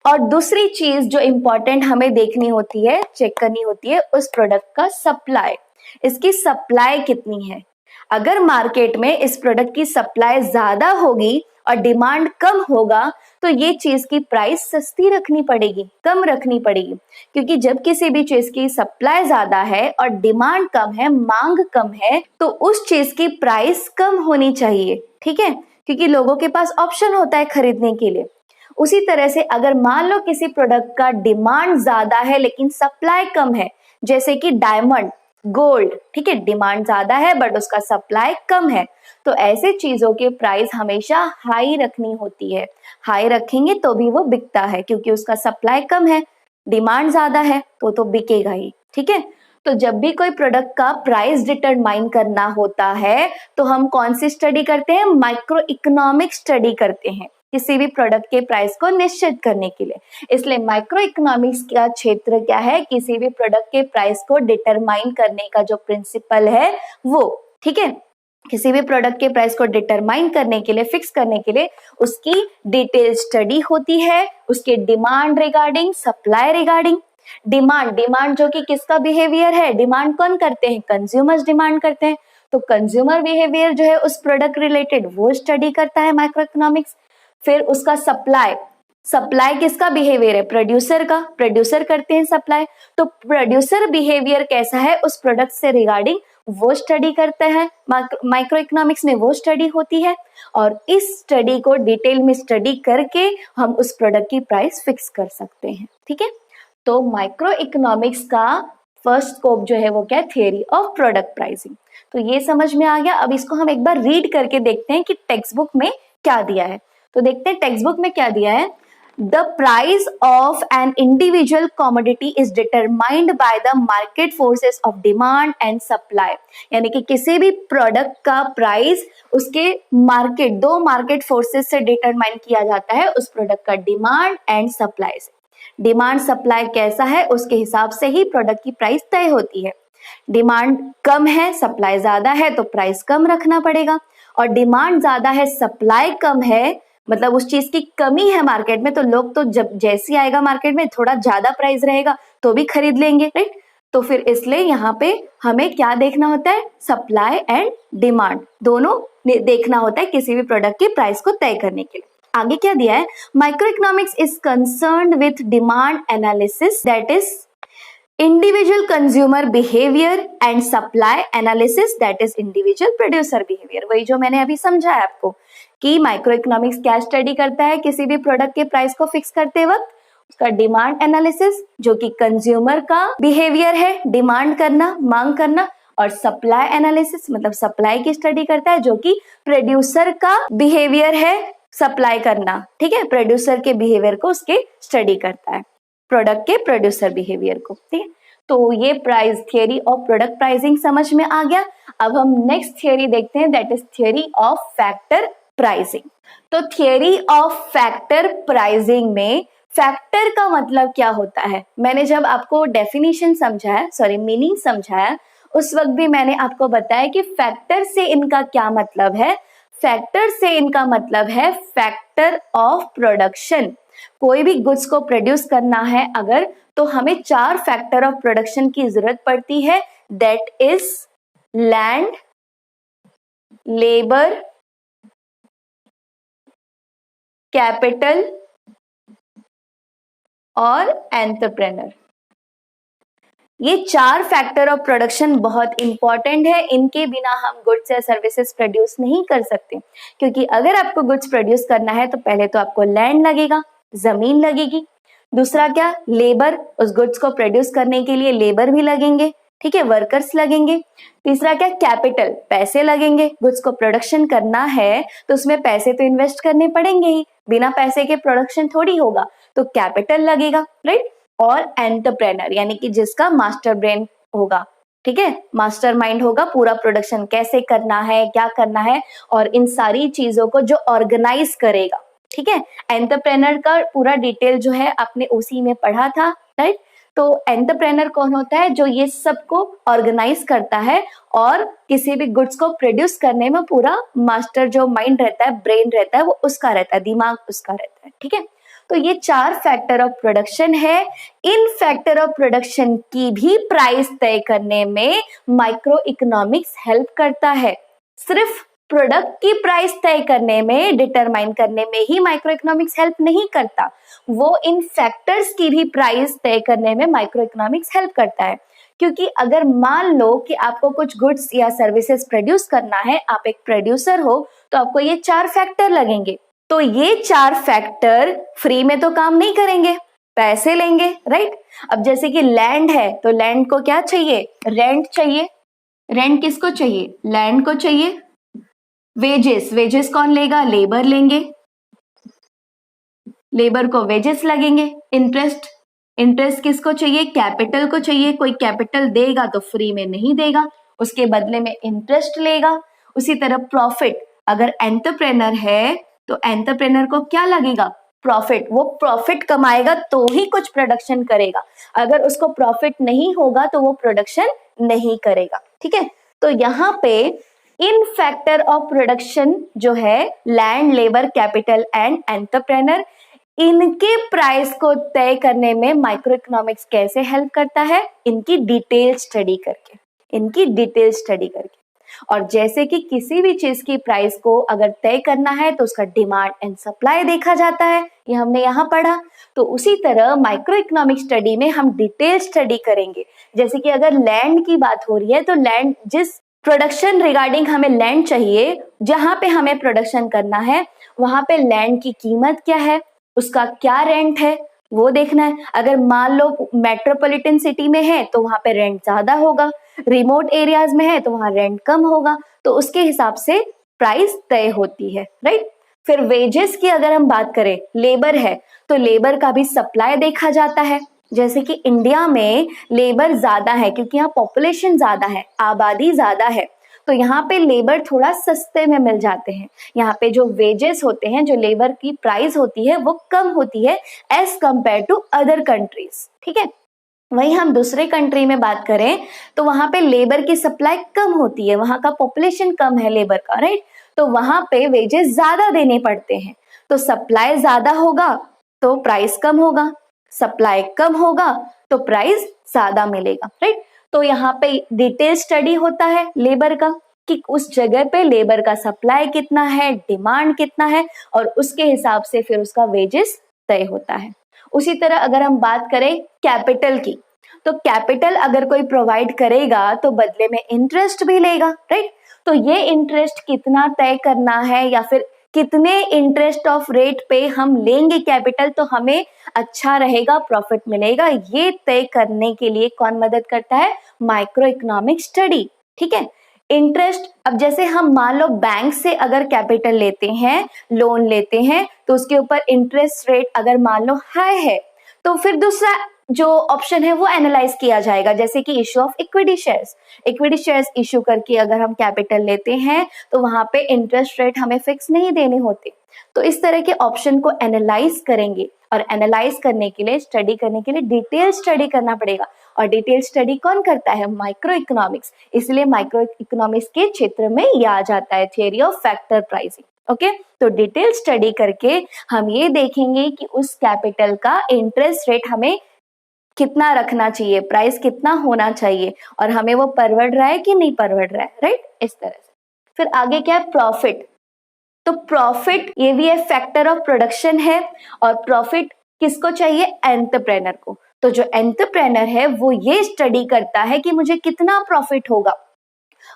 और दूसरी चीज जो इम्पोर्टेंट हमें देखनी होती है, चेक करनी होती है, उस प्रोडक्ट का सप्लाई, इसकी सप्लाई कितनी है। अगर मार्केट में इस प्रोडक्ट की सप्लाई ज्यादा होगी और डिमांड कम होगा, तो ये चीज की प्राइस सस्ती रखनी पड़ेगी, कम रखनी पड़ेगी। क्योंकि जब किसी भी चीज की सप्लाई ज्यादा है और डिमांड कम है, मांग कम है, तो उस चीज की प्राइस कम होनी चाहिए, ठीक है, क्योंकि लोगों के पास ऑप्शन होता है खरीदने के लिए। उसी तरह से अगर मान लो किसी प्रोडक्ट का डिमांड ज्यादा है लेकिन सप्लाई कम है, जैसे कि डायमंड, गोल्ड, ठीक है, डिमांड ज्यादा है बट उसका सप्लाई कम है, तो ऐसे चीजों के प्राइस हमेशा हाई रखनी होती है। हाई रखेंगे तो भी वो बिकता है, क्योंकि उसका सप्लाई कम है, डिमांड ज्यादा है तो बिकेगा ही, ठीक है। तो जब भी कोई प्रोडक्ट का प्राइस डिटरमाइन करना होता है, तो हम कौन सी स्टडी करते हैं? माइक्रो इकोनॉमिक स्टडी करते हैं किसी भी प्रोडक्ट के प्राइस को निश्चित करने के लिए। इसलिए माइक्रो इकोनॉमिक्स का क्षेत्र क्या है? किसी भी प्रोडक्ट के प्राइस को डिटरमाइन करने का जो प्रिंसिपल है वो, ठीक है। किसी भी प्रोडक्ट के प्राइस को डिटरमाइन करने के लिए, फिक्स करने के लिए उसकी डिटेल स्टडी होती है, उसके demand regarding, supply regarding. Demand जो कि किसका बिहेवियर है? डिमांड कौन करते हैं? कंज्यूमर्स डिमांड करते हैं। तो कंज्यूमर बिहेवियर जो है उस प्रोडक्ट रिलेटेड, वो स्टडी करता है माइक्रो इकोनॉमिक्स। फिर उसका सप्लाई, सप्लाई किसका बिहेवियर है? प्रोड्यूसर का। प्रोड्यूसर करते हैं सप्लाई, तो प्रोड्यूसर बिहेवियर कैसा है उस प्रोडक्ट से रिगार्डिंग वो स्टडी करता है। माइक्रो इकोनॉमिक्स में वो स्टडी होती है और इस स्टडी को डिटेल में स्टडी करके हम उस प्रोडक्ट की प्राइस फिक्स कर सकते हैं। ठीक है, तो माइक्रो इकोनॉमिक्स का फर्स्ट स्कोप जो है वो क्या है? Theory of product pricing. तो ये समझ में आ गया। अब इसको हम एक बार रीड करके देखते हैं कि टेक्स्ट बुक में क्या दिया है। तो देखते हैं टेक्स्ट बुक में क्या दिया है। The price of an individual commodity is determined by the market forces of demand and supply। यानी कि किसी भी प्रोडक्ट का प्राइस उसके मार्केट, दो मार्केट फोर्सेस से डिटरमाइन किया जाता है, उस प्रोडक्ट का डिमांड एंड सप्लाई से। डिमांड सप्लाई कैसा है उसके हिसाब से ही प्रोडक्ट की प्राइस तय होती है। डिमांड कम है, सप्लाई ज्यादा है, तो प्राइस कम रखना पड़ेगा। और डिमांड ज्यादा है, सप्लाई कम है, मतलब उस चीज की कमी है मार्केट में, तो लोग तो जब जैसी आएगा मार्केट में थोड़ा ज्यादा प्राइस रहेगा तो भी खरीद लेंगे, राइट। तो फिर इसलिए यहाँ पे हमें क्या देखना होता है? सप्लाई एंड डिमांड दोनों देखना होता है किसी भी प्रोडक्ट की प्राइस को तय करने के लिए। आगे क्या दिया है? Micro economics is concerned with demand analysis, that is individual consumer behaviour and supply analysis, that is individual producer behaviour. वही जो मैंने अभी समझाया आपको कि माइक्रो इकोनॉमिक्स क्या स्टडी करता है किसी भी प्रोडक्ट के प्राइस को फिक्स करते वक्त? उसका डिमांड एनालिसिस जो कि कंज्यूमर का बिहेवियर है, डिमांड करना, मांग करना, और सप्लाई एनालिसिस मतलब सप्लाई की स्टडी करता है जो कि प्रोड्यूसर का बिहेवियर है, सप्लाई करना। ठीक है, प्रोड्यूसर के बिहेवियर को उसके स्टडी करता है, प्रोडक्ट के प्रोड्यूसर बिहेवियर को। ठीक है, तो ये price theory of product pricing समझ में आ गया। अब हम नेक्स्ट थियरी देखते हैं, that is theory of factor pricing. तो थियरी ऑफ फैक्टर प्राइसिंग में फैक्टर का मतलब क्या होता है? मैंने जब आपको डेफिनेशन समझाया, सॉरी मीनिंग समझाया, उस वक्त भी मैंने आपको बताया कि फैक्टर से इनका क्या मतलब है। फैक्टर से इनका मतलब है फैक्टर ऑफ प्रोडक्शन। कोई भी गुड्स को प्रोड्यूस करना है अगर, तो हमें 4 फैक्टर ऑफ प्रोडक्शन की जरूरत पड़ती है, that is land, labour, capital और एंटरप्रेन्योर। ये 4 फैक्टर ऑफ प्रोडक्शन बहुत इंपॉर्टेंट है। इनके बिना हम गुड्स या सर्विसेज प्रोड्यूस नहीं कर सकते, क्योंकि अगर आपको गुड्स प्रोड्यूस करना है तो पहले तो आपको लैंड लगेगा, जमीन लगेगी। दूसरा क्या? लेबर, उस गुड्स को प्रोड्यूस करने के लिए लेबर भी लगेंगे, ठीक है, वर्कर्स लगेंगे। तीसरा क्या? कैपिटल, पैसे लगेंगे। गुड्स को प्रोडक्शन करना है तो उसमें पैसे तो इन्वेस्ट करने पड़ेंगे ही, बिना पैसे के प्रोडक्शन थोड़ी होगा, तो कैपिटल लगेगा, राइट। और एंटरप्रेन्योर यानी कि जिसका मास्टर ब्रेन होगा, ठीक है, मास्टर माइंड होगा, पूरा प्रोडक्शन कैसे करना है, क्या करना है, और इन सारी चीजों को जो ऑर्गेनाइज करेगा, ठीक है। एंटरप्रेन्योर का पूरा डिटेल जो है आपने उसी में पढ़ा था, राइट। तो एंटरप्रेन्योर कौन होता है? जो ये सबको ऑर्गेनाइज करता है और किसी भी गुड्स को प्रोड्यूस करने में पूरा मास्टर जो माइंड रहता है, ब्रेन रहता है, वो उसका रहता है, दिमाग उसका रहता है, ठीक है। तो ये 4 फैक्टर ऑफ प्रोडक्शन है। इन फैक्टर ऑफ प्रोडक्शन की भी प्राइस तय करने में माइक्रो इकोनॉमिक्स हेल्प करता है। सिर्फ प्रोडक्ट की प्राइस तय करने में, डिटरमाइन करने में ही माइक्रो इकोनॉमिक्स हेल्प नहीं करता, वो इन फैक्टर्स की भी प्राइस तय करने में माइक्रो इकोनॉमिक्स हेल्प करता है। क्योंकि अगर मान लो कि आपको कुछ गुड्स या सर्विसेज प्रोड्यूस करना है, आप एक प्रोड्यूसर हो, तो आपको ये 4 फैक्टर लगेंगे। तो ये 4 फैक्टर फ्री में तो काम नहीं करेंगे, पैसे लेंगे, राइट। अब जैसे कि लैंड है, तो लैंड को क्या चाहिए? रेंट चाहिए। रेंट किसको चाहिए? लैंड को चाहिए। वेजेस, वेजेस कौन लेगा? लेबर लेंगे, लेबर को वेजेस लगेंगे। इंटरेस्ट, इंटरेस्ट किसको चाहिए? कैपिटल को चाहिए। कोई कैपिटल देगा तो फ्री में नहीं देगा, उसके बदले में इंटरेस्ट लेगा। उसी तरह प्रॉफिट, अगर एंटरप्रेन्योर है तो एंटरप्रेन्योर को क्या लगेगा? प्रॉफिट। वो प्रॉफिट कमाएगा तो ही कुछ प्रोडक्शन करेगा, अगर उसको प्रॉफिट नहीं होगा तो वो प्रोडक्शन नहीं करेगा, ठीक है। तो यहाँ पे इन फैक्टर ऑफ प्रोडक्शन जो है land, labour, capital and entrepreneur, इनके प्राइस को तय करने में माइक्रो इकोनॉमिक्स कैसे हेल्प करता है? इनकी डिटेल स्टडी करके, इनकी डिटेल स्टडी करके। और जैसे कि किसी भी चीज की प्राइस को अगर तय करना है तो उसका डिमांड एंड सप्लाई देखा जाता है, ये हमने यहाँ पढ़ा। तो उसी तरह माइक्रो इकोनॉमिक स्टडी में हम डिटेल स्टडी करेंगे। जैसे कि अगर लैंड की बात हो रही है तो लैंड, जिस प्रोडक्शन रिगार्डिंग हमें लैंड चाहिए, जहां पे हमें प्रोडक्शन करना है वहां पे लैंड की कीमत क्या है, उसका क्या रेंट है, वो देखना है। अगर मान लो मेट्रोपॉलिटन सिटी में है तो वहां पे रेंट ज्यादा होगा, रिमोट एरियाज में है तो वहां रेंट कम होगा, तो उसके हिसाब से प्राइस तय होती है, राइट। फिर वेजेस की अगर हम बात करें, लेबर है तो लेबर का भी सप्लाई देखा जाता है। जैसे कि इंडिया में लेबर ज्यादा है क्योंकि यहाँ पॉपुलेशन ज्यादा है, आबादी ज्यादा है, तो यहाँ पे लेबर थोड़ा सस्ते में मिल जाते हैं। यहाँ पे जो वेजेस होते हैं, जो लेबर की प्राइस होती है वो कम होती है as compare to other countries, ठीक है। वहीं हम दूसरे कंट्री में बात करें तो वहां पे लेबर की सप्लाई कम होती है, वहां का पॉपुलेशन कम है लेबर का, राइट। तो वहां पे वेजेस ज्यादा देने पड़ते हैं, तो सप्लाई ज्यादा होगा तो प्राइस कम होगा, सप्लाई कम होगा तो प्राइस ज्यादा मिलेगा, राइट। तो यहाँ पे डिटेल स्टडी होता है लेबर का कि उस जगह पे लेबर का सप्लाई कितना है, डिमांड कितना है, और उसके हिसाब से फिर उसका वेजेस तय होता है। उसी तरह अगर हम बात करें कैपिटल की, तो कैपिटल अगर कोई प्रोवाइड करेगा तो बदले में इंटरेस्ट भी लेगा, राइट। तो ये इंटरेस्ट कितना तय करना है या फिर कितने इंटरेस्ट ऑफ रेट पे हम लेंगे कैपिटल तो हमें अच्छा रहेगा, प्रॉफिट मिलेगा, ये तय करने के लिए कौन मदद करता है, माइक्रो इकोनॉमिक स्टडी, ठीक है। इंटरेस्ट, अब जैसे हम मान लो बैंक से अगर कैपिटल लेते हैं, लोन लेते हैं, तो उसके ऊपर इंटरेस्ट रेट अगर मान लो हाई है तो फिर दूसरा जो ऑप्शन है वो एनालाइज किया जाएगा, जैसे कि issue of equity shares. Equity shares issue करके अगर हम कैपिटल लेते हैं तो वहां पे इंटरेस्ट रेट हमें फिक्स नहीं देने होते। तो इस तरह के ऑप्शन को एनालाइज करेंगे, और एनालाइज करने के लिए, स्टडी करने के लिए डिटेल स्टडी करना पड़ेगा। और डिटेल स्टडी कौन करता है, माइक्रो इकोनॉमिक्स। इसलिए माइक्रो इकोनॉमिक्स के क्षेत्र में यह आ जाता है theory of factor pricing, okay. तो डिटेल स्टडी करके हम ये देखेंगे कि उस कैपिटल का इंटरेस्ट रेट हमें कितना रखना चाहिए, प्राइस कितना होना चाहिए, और हमें वो परवड़ रहा है कि नहीं परवड़ रहा है, राइट, इस तरह से। फिर आगे क्या है, प्रॉफिट। तो प्रॉफिट ये भी एक फैक्टर ऑफ प्रोडक्शन है, और प्रॉफिट किसको चाहिए, एंटरप्रेनर को। तो जो एंटरप्रेनर है वो ये स्टडी करता है कि मुझे कितना प्रॉफिट होगा,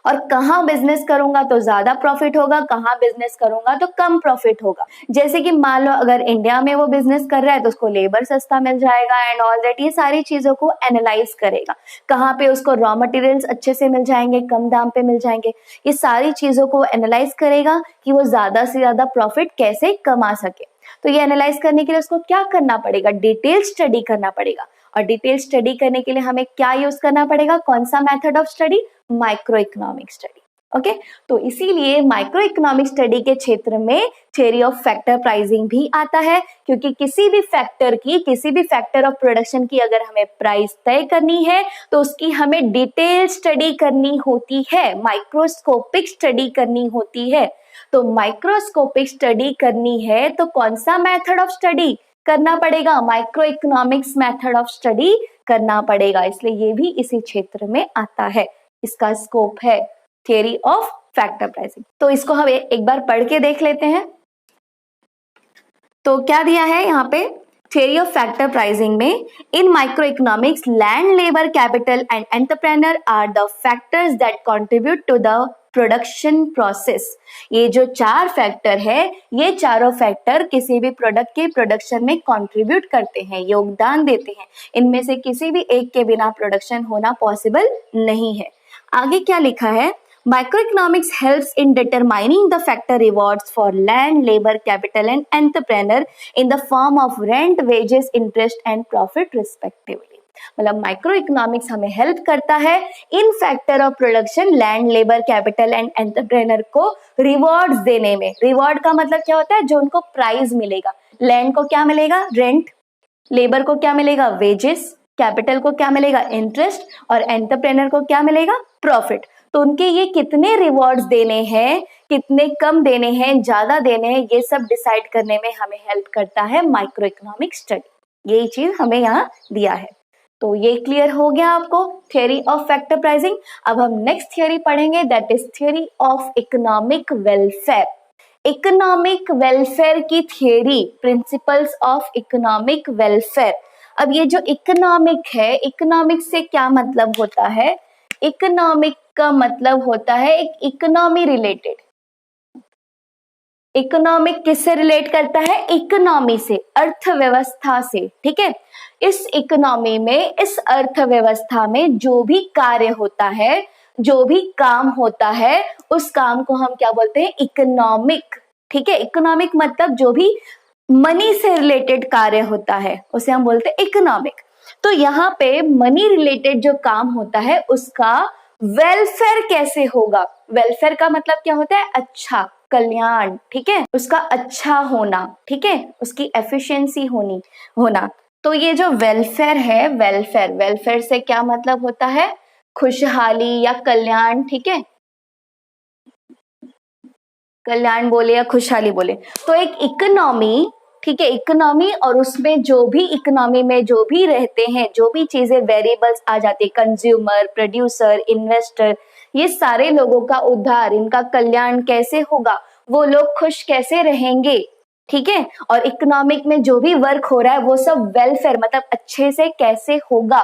और कहाँ बिजनेस करूंगा तो ज्यादा प्रॉफिट होगा, कहाँ बिजनेस करूंगा तो कम प्रॉफिट होगा। जैसे कि मान लो अगर इंडिया में वो बिजनेस कर रहा है तो उसको लेबर सस्ता मिल जाएगा एंड ऑल दैट, ये सारी चीजों को एनालाइज करेगा। कहाँ पे उसको रॉ मटेरियल्स अच्छे से मिल जाएंगे, कम दाम पे मिल जाएंगे, ये सारी चीजों को एनालाइज करेगा कि वो ज्यादा से ज्यादा प्रॉफिट कैसे कमा सके। तो ये एनालाइज करने के लिए उसको क्या करना पड़ेगा, डिटेल स्टडी करना पड़ेगा। और डिटेल स्टडी करने के लिए हमें क्या यूज करना पड़ेगा, कौन सा method of study, micro economic study, okay. तो इसीलिए माइक्रो इकोनॉमिक स्टडी के क्षेत्र में थियरी ऑफ फैक्टर प्राइसिंग भी आता है, क्योंकि किसी भी फैक्टर ऑफ प्रोडक्शन की अगर हमें प्राइस तय करनी है तो उसकी हमें डिटेल स्टडी करनी होती है, माइक्रोस्कोपिक स्टडी करनी होती है। तो माइक्रोस्कोपिक स्टडी करनी है तो कौन सा मेथड ऑफ स्टडी करना पड़ेगा, micro economics method of study करना पड़ेगा। इसलिए ये भी इसी क्षेत्र में आता है, इसका स्कोप है थियरी ऑफ फैक्टर प्राइसिंग। तो इसको हम एक बार पढ़ के देख लेते हैं। तो क्या दिया है यहाँ पे, थियरी ऑफ फैक्टर प्राइसिंग में, in micro economics land, labour, capital and entrepreneur are the factors that contribute to the production process. ये जो चार फैक्टर है, ये चारों फैक्टर किसी भी प्रोडक्ट के प्रोडक्शन में कंट्रीब्यूट करते हैं, योगदान देते हैं। इनमें से किसी भी एक के बिना प्रोडक्शन होना पॉसिबल नहीं है। आगे क्या लिखा है, Microeconomics helps in determining the factor rewards for land, labor, capital and entrepreneur in the form of rent, wages, interest and profit respectively। मतलब माइक्रो इकोनॉमिक्स हमें हेल्प करता है in factor of production, land, labour, capital and entrepreneur को rewards देने में। Reward का मतलब क्या होता है, जो उनको प्राइज मिलेगा। लैंड को क्या मिलेगा, रेंट, लेबर को क्या मिलेगा, वेजेस, कैपिटल को क्या मिलेगा, इंटरेस्ट, और एंटरप्रेनर को क्या मिलेगा, प्रॉफिट। तो उनके ये कितने रिवॉर्ड्स देने हैं, कितने कम देने हैं, ज्यादा देने हैं, ये सब डिसाइड करने में हमें हेल्प करता है माइक्रो इकोनॉमिक स्टडी। यही चीज हमें यहाँ दिया है। तो ये क्लियर हो गया आपको थियरी ऑफ फैक्टर प्राइसिंग। अब हम नेक्स्ट थियरी पढ़ेंगे, that is theory of economic welfare. Economic welfare की theory, principles of economic welfare. अब ये जो इकोनॉमिक है, इकोनॉमिक से क्या मतलब होता है? इकोनॉमिक का मतलब होता है एक इकोनॉमी रिलेटेड। इकोनॉमिक किससे रिलेट करता है? इकोनॉमी से, अर्थव्यवस्था से। ठीक है, इस इकोनॉमी में, इस अर्थव्यवस्था में जो भी कार्य होता है, जो भी काम होता है, उस काम को हम क्या बोलते हैं? इकोनॉमिक। ठीक है, इकोनॉमिक मतलब जो भी मनी से रिलेटेड कार्य होता है उसे हम बोलते हैं इकोनॉमिक। तो यहाँ पे मनी रिलेटेड जो काम होता है उसका वेलफेयर कैसे होगा? वेलफेयर का मतलब क्या होता है? अच्छा, कल्याण। ठीक है, उसका अच्छा होना। ठीक है, उसकी एफिशिएंसी होना। तो ये जो वेलफेयर है, वेलफेयर से क्या मतलब होता है? खुशहाली या कल्याण। ठीक है, कल्याण बोले या खुशहाली बोले। तो एक इकोनॉमी, ठीक है, इकोनॉमी और उसमें जो भी इकोनॉमी में जो भी रहते हैं, जो भी चीजें वेरिएबल्स आ जाती है, कंज्यूमर, प्रोड्यूसर, इन्वेस्टर, ये सारे लोगों का उद्धार, इनका कल्याण कैसे होगा? वो लोग खुश कैसे रहेंगे? ठीक है, और इकोनॉमिक में जो भी वर्क हो रहा है वो सब वेलफेयर मतलब अच्छे से कैसे होगा?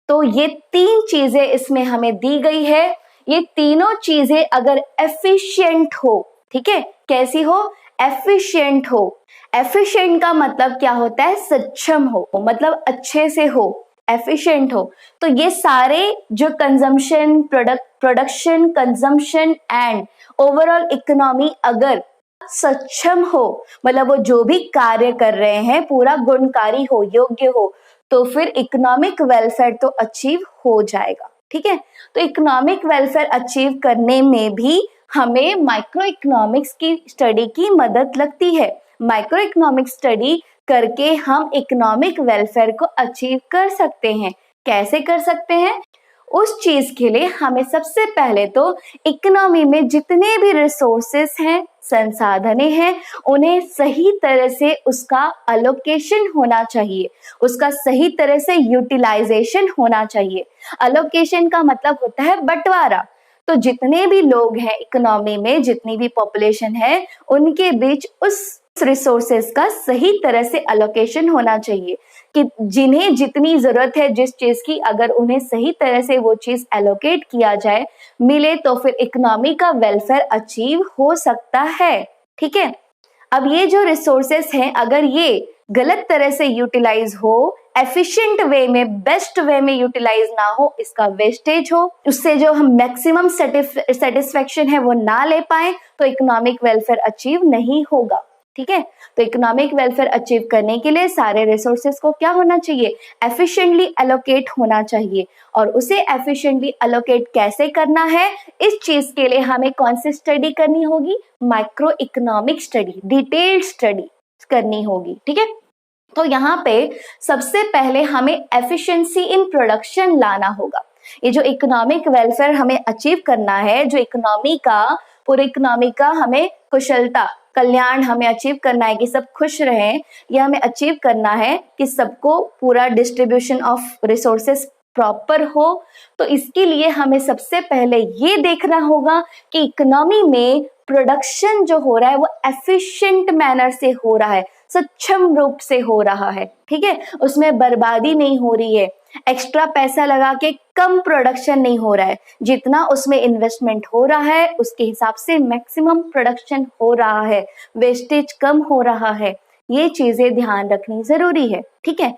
तो ये तीन चीजें इसमें हमें दी गई है। ये तीनों चीजें अगर एफिशिएंट हो, ठीक है, कैसी हो? एफिशिएंट हो। एफिशिएंट का मतलब क्या होता है? सक्षम हो, मतलब अच्छे से हो, एफिशिएंट हो। तो ये सारे जो consumption, production, consumption and overall economy अगर सक्षम हो, मतलब वो जो भी कार्य कर रहे हैं पूरा गुणकारी हो, योग्य हो, तो फिर इकोनॉमिक वेलफेयर तो अचीव हो जाएगा। ठीक है, तो इकोनॉमिक वेलफेयर अचीव करने में भी हमें माइक्रो इकोनॉमिक्स की स्टडी की मदद लगती है। माइक्रो इकोनॉमिक स्टडी करके हम इकोनॉमिक वेलफेयर को अचीव कर सकते हैं। कैसे कर सकते हैं? उस चीज के लिए हमें सबसे पहले तो इकोनॉमी में जितने भी रिसोर्सेस हैं, संसाधने हैं, उन्हें सही तरह से उसका अलोकेशन होना चाहिए, उसका सही तरह से यूटिलाइजेशन होना चाहिए। अलोकेशन का मतलब होता है बंटवारा। तो जितने भी लोग हैं इकोनॉमी में, जितनी भी पॉपुलेशन है, उनके बीच उस रिसोर्सेस का सही तरह से अलोकेशन होना चाहिए कि जिन्हें जितनी जरूरत है जिस चीज की, अगर उन्हें सही तरह से वो चीज एलोकेट किया जाए, मिले, तो फिर इकोनॉमी का वेलफेयर अचीव हो सकता है। ठीक है, अब ये जो रिसोर्सेस हैं अगर ये गलत तरह से यूटिलाइज हो, एफिशिएंट वे में, बेस्ट वे में यूटिलाइज ना हो, इसका वेस्टेज हो, उससे जो हम मैक्सिमम सेटिस्फेक्शन है वो ना ले पाए, तो इकोनॉमिक वेलफेयर अचीव नहीं होगा। ठीक है, तो इकोनॉमिक वेलफेयर अचीव करने के लिए सारे रिसोर्सेस को क्या होना चाहिए? एफिशिएंटली एलोकेट होना चाहिए। और उसे एफिशिएंटली एलोकेट कैसे करना है, इस चीज के लिए हमें कौन सी स्टडी करनी होगी? Micro economic study, detailed study करनी होगी। ठीक है, तो यहाँ पे सबसे पहले हमें एफिशिएंसी इन प्रोडक्शन लाना होगा। ये जो इकोनॉमिक वेलफेयर हमें अचीव करना है, जो इकोनॉमी का, पूरे इकोनॉमी का हमें कुशलता, कल्याण हमें अचीव करना है कि सब खुश रहें, यह हमें अचीव करना है कि सबको पूरा डिस्ट्रीब्यूशन ऑफ रिसोर्सेस प्रॉपर हो। तो इसके लिए हमें सबसे पहले ये देखना होगा कि इकोनॉमी में प्रोडक्शन जो हो रहा है वो एफिशिएंट मैनर से हो रहा है, सक्षम रूप से हो रहा है। ठीक है, उसमें बर्बादी नहीं हो रही है, एक्स्ट्रा पैसा लगा के कम प्रोडक्शन नहीं हो रहा है, जितना उसमें इन्वेस्टमेंट हो रहा है उसके हिसाब से मैक्सिमम प्रोडक्शन हो रहा है, वेस्टेज कम हो रहा है। ये चीजें ध्यान रखनी जरूरी है। ठीक है,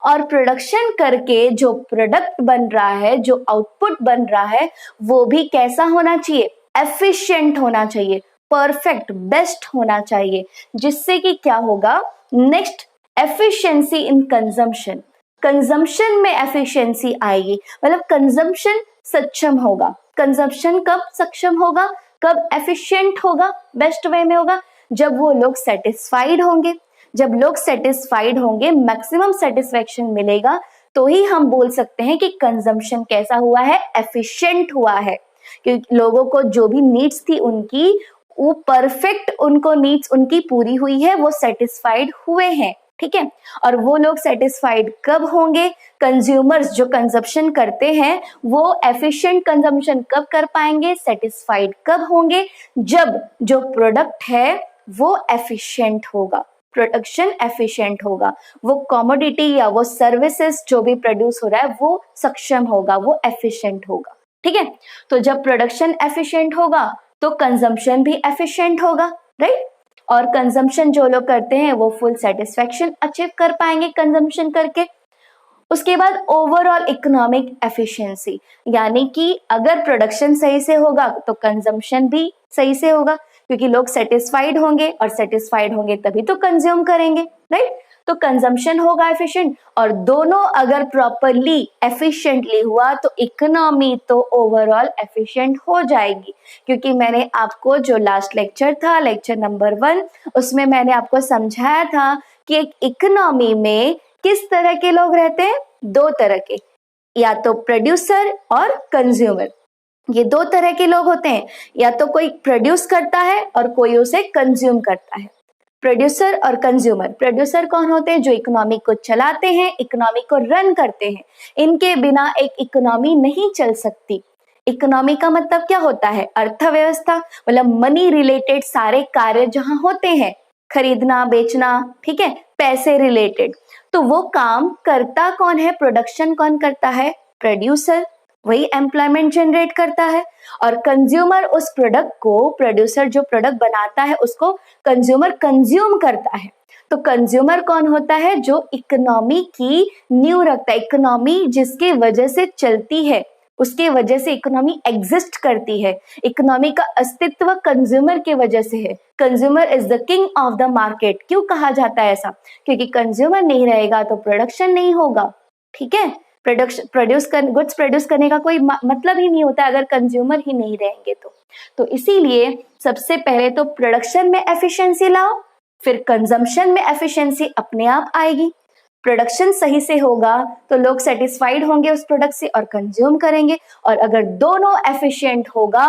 और प्रोडक्शन करके जो प्रोडक्ट बन रहा है, जो आउटपुट बन रहा है, वो भी कैसा होना चाहिए? एफिशिएंट होना चाहिए, परफेक्ट, बेस्ट होना चाहिए, जिससे कि क्या होगा? Next, efficiency in consumption. Consumption में एफिशिएंसी आएगी, मतलब कंजम्पशन सक्षम होगा। कंजम्पशन कब सक्षम होगा? कब एफिशिएंट होगा, बेस्ट वे में होगा? जब वो लोग सेटिस्फाइड होंगे। जब लोग सेटिस्फाइड होंगे, मैक्सिमम सेटिस्फेक्शन मिलेगा, तो ही हम बोल सकते हैं कि कंजम्पशन कैसा हुआ है? एफिशिएंट हुआ है। क्योंकि लोगों को जो भी नीड्स थी उनकी, वो परफेक्ट, उनको नीड्स उनकी पूरी हुई है, वो सेटिस्फाइड हुए हैं। ठीक है। और वो लोग सेटिस्फाइड कब होंगे, कंज्यूमर्स जो कंजप्शन करते हैं वो एफिशिएंट कंजम्पशन कब कर पाएंगे, सेटिस्फाइड कब होंगे, जब जो प्रोडक्ट है वो एफिशिएंट होगा, प्रोडक्शन एफिशिएंट होगा, वो कमोडिटी या वो सर्विसेज जो भी प्रोड्यूस हो रहा है वो सक्षम होगा, वो एफिशिएंट होगा, ठीक है। तो जब प्रोडक्शन एफिशिएंट होगा तो कंजम्पशन भी एफिशिएंट होगा, राइट। और कंजम्पशन जो लोग करते हैं वो फुल सेटिस्फेक्शन अचीव कर पाएंगे कंजम्पशन करके। उसके बाद ओवरऑल इकोनॉमिक एफिशिएंसी, यानी कि अगर प्रोडक्शन सही से होगा तो कंजम्पशन भी सही से होगा, क्योंकि लोग सेटिस्फाइड होंगे और सेटिस्फाइड होंगे तभी तो कंज्यूम करेंगे, राइट। तो कंजम्पशन होगा एफिशिएंट, और दोनों अगर प्रॉपरली एफिशिएंटली हुआ तो इकोनॉमी तो ओवरऑल एफिशिएंट हो जाएगी। क्योंकि मैंने आपको जो लास्ट लेक्चर था, लेक्चर नंबर 1, उसमें मैंने आपको समझाया था कि एक इकोनॉमी में किस तरह के लोग रहते हैं, 2 तरह के, या तो प्रोड्यूसर और कंज्यूमर। ये 2 तरह के लोग होते हैं, या तो कोई प्रोड्यूस करता है और कोई उसे कंज्यूम करता है। प्रोड्यूसर और कंज्यूमर, प्रोड्यूसर कौन होते हैं, जो इकोनॉमी को चलाते हैं, इकोनॉमी को रन करते हैं। इनके बिना एक इकोनॉमी नहीं चल सकती। इकोनॉमी का मतलब क्या होता है, अर्थव्यवस्था, मतलब मनी रिलेटेड सारे कार्य जहां होते हैं, खरीदना बेचना, ठीक है, पैसे रिलेटेड, तो वो काम करता कौन है, प्रोडक्शन कौन करता है, प्रोड्यूसर, वही एम्प्लॉयमेंट जनरेट करता है। और कंज्यूमर उस प्रोडक्ट को, प्रोड्यूसर जो प्रोडक्ट बनाता है उसको कंज्यूमर कंज्यूम करता है। तो कंज्यूमर कौन होता है, जो इकोनॉमी की नींव रखता है, इकोनॉमी जिसके वजह से चलती है, उसके वजह से इकोनॉमी एग्जिस्ट करती है। इकोनॉमी का अस्तित्व कंज्यूमर की वजह से है। Consumer is the king of the market. क्यों कहा जाता है ऐसा, क्योंकि कंज्यूमर नहीं रहेगा तो प्रोडक्शन नहीं होगा, ठीक है। गुड्स प्रोड्यूस करने का कोई मतलब ही नहीं होता अगर कंज्यूमर ही नहीं रहेंगे तो इसीलिए सबसे पहले तो प्रोडक्शन में एफिशिएंसी लाओ, फिर कंजम्पशन में एफिशिएंसी अपने आप आएगी। प्रोडक्शन सही से होगा तो लोग सेटिस्फाइड होंगे उस प्रोडक्ट से और कंज्यूम करेंगे, और अगर दोनों एफिशिएंट होगा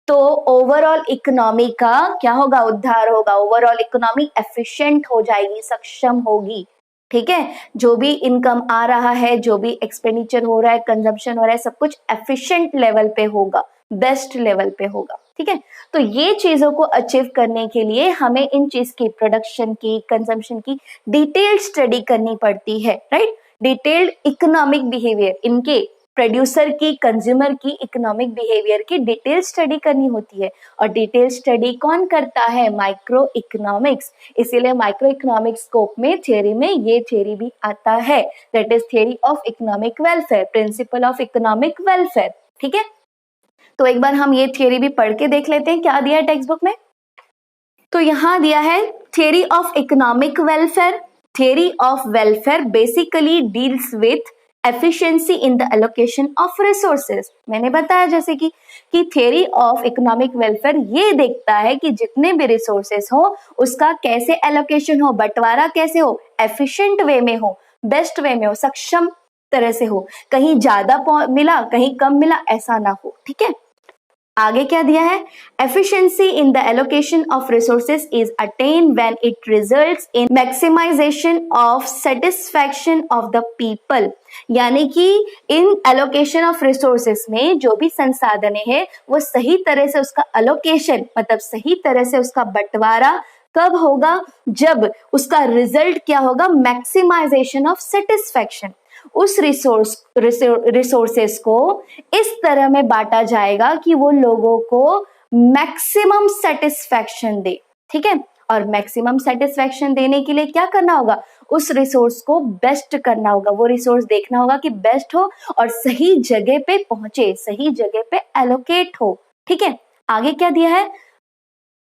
तो ओवरऑल इकोनॉमी का क्या होगा, उद्धार होगा। ओवरऑल इकोनॉमी एफिशिएंट हो जाएगी, सक्षम होगी, ठीक है। जो भी इनकम आ रहा है, जो भी एक्सपेंडिचर हो रहा है, कंजम्पशन हो रहा है, सब कुछ एफिशिएंट लेवल पे होगा, बेस्ट लेवल पे होगा, ठीक है। तो ये चीजों को अचीव करने के लिए हमें इन चीज की, प्रोडक्शन की, कंजम्पशन की डिटेल्ड स्टडी करनी पड़ती है, राइट। डिटेल्ड इकोनॉमिक बिहेवियर, इनके प्रोड्यूसर की, कंज्यूमर की इकोनॉमिक बिहेवियर की डिटेल स्टडी करनी होती है। और डिटेल स्टडी कौन करता है, माइक्रो इकोनॉमिक्स। इसीलिए माइक्रो इकोनॉमिक स्कोप में, थियरी में ये थियरी भी आता है, that is theory of economic welfare, principle of economic welfare, ठीक है। तो एक बार हम ये थियरी भी पढ़ के देख लेते हैं, क्या दिया है टेक्स्ट बुक में। तो यहाँ दिया है theory of economic welfare. Theory of welfare basically deals with efficiency in the allocation of resources. मैंने बताया जैसे कि थियरी ऑफ इकोनॉमिक वेलफेयर ये देखता है कि जितने भी रिसोर्सेज हो उसका कैसे एलोकेशन हो, बंटवारा कैसे हो, एफिशिएंट वे में हो, बेस्ट वे में हो, सक्षम तरह से हो, कहीं ज्यादा मिला कहीं कम मिला ऐसा ना हो, ठीक है। आगे क्या दिया है, efficiency in the allocation of resources is attend when it results in maximisation of satisfaction of the people. यानी कि इन एलोकेशन ऑफ रिसोर्सेज में जो भी संसाधन है वो सही तरह से उसका एलोकेशन, मतलब सही तरह से उसका बंटवारा कब होगा, जब उसका रिजल्ट क्या होगा, मैक्सिमाइजेशन ऑफ सेटिस्फैक्शन। उस रिसोर्सेस को इस तरह में बांटा जाएगा कि वो लोगों को मैक्सिमम सेटिस्फैक्शन दे, ठीक है। और मैक्सिमम सेटिस्फैक्शन देने के लिए क्या करना होगा, उस रिसोर्स को बेस्ट करना होगा, वो रिसोर्स देखना होगा कि बेस्ट हो और सही जगह पे पहुंचे, सही जगह पे एलोकेट हो, ठीक है। आगे क्या दिया है,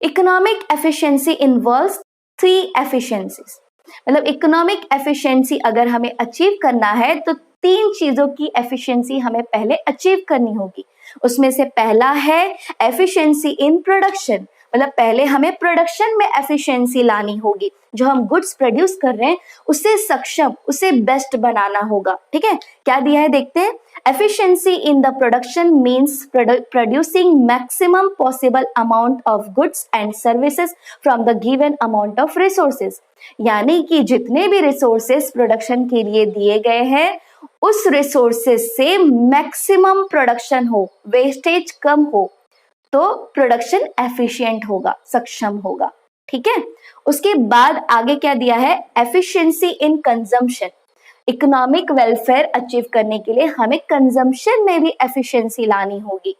इकोनॉमिक एफिशिएंसी इन्वॉल्व्स 3 एफिशिएंसीज। मतलब इकोनॉमिक एफिशिएंसी अगर हमें अचीव करना है तो 3 चीजों की एफिशिएंसी हमें पहले अचीव करनी होगी। उसमें से पहला है एफिशिएंसी इन प्रोडक्शन, मतलब पहले हमें प्रोडक्शन में एफिशिएंसी लानी होगी, जो हम गुड्स प्रोड्यूस कर रहे हैं उसे सक्षम, उसे बेस्ट बनाना होगा। ठीक है, क्या दिया है देखते हैं। Efficiency in the production means producing maximum possible amount of goods and services from the given amount of resources, यानी कि जितने भी रिसोर्सेज प्रोडक्शन के लिए दिए गए हैं उस रिसोर्सेज से मैक्सिमम प्रोडक्शन हो, वेस्टेज कम हो, तो प्रोडक्शन एफिशिएंट होगा, सक्षम होगा। ठीक है, उसके बाद आगे क्या दिया है, efficiency in consumption. Economic welfare achieve करने के लिए हमें कंजम्पशन में भी एफिशिएंसी लानी होगी।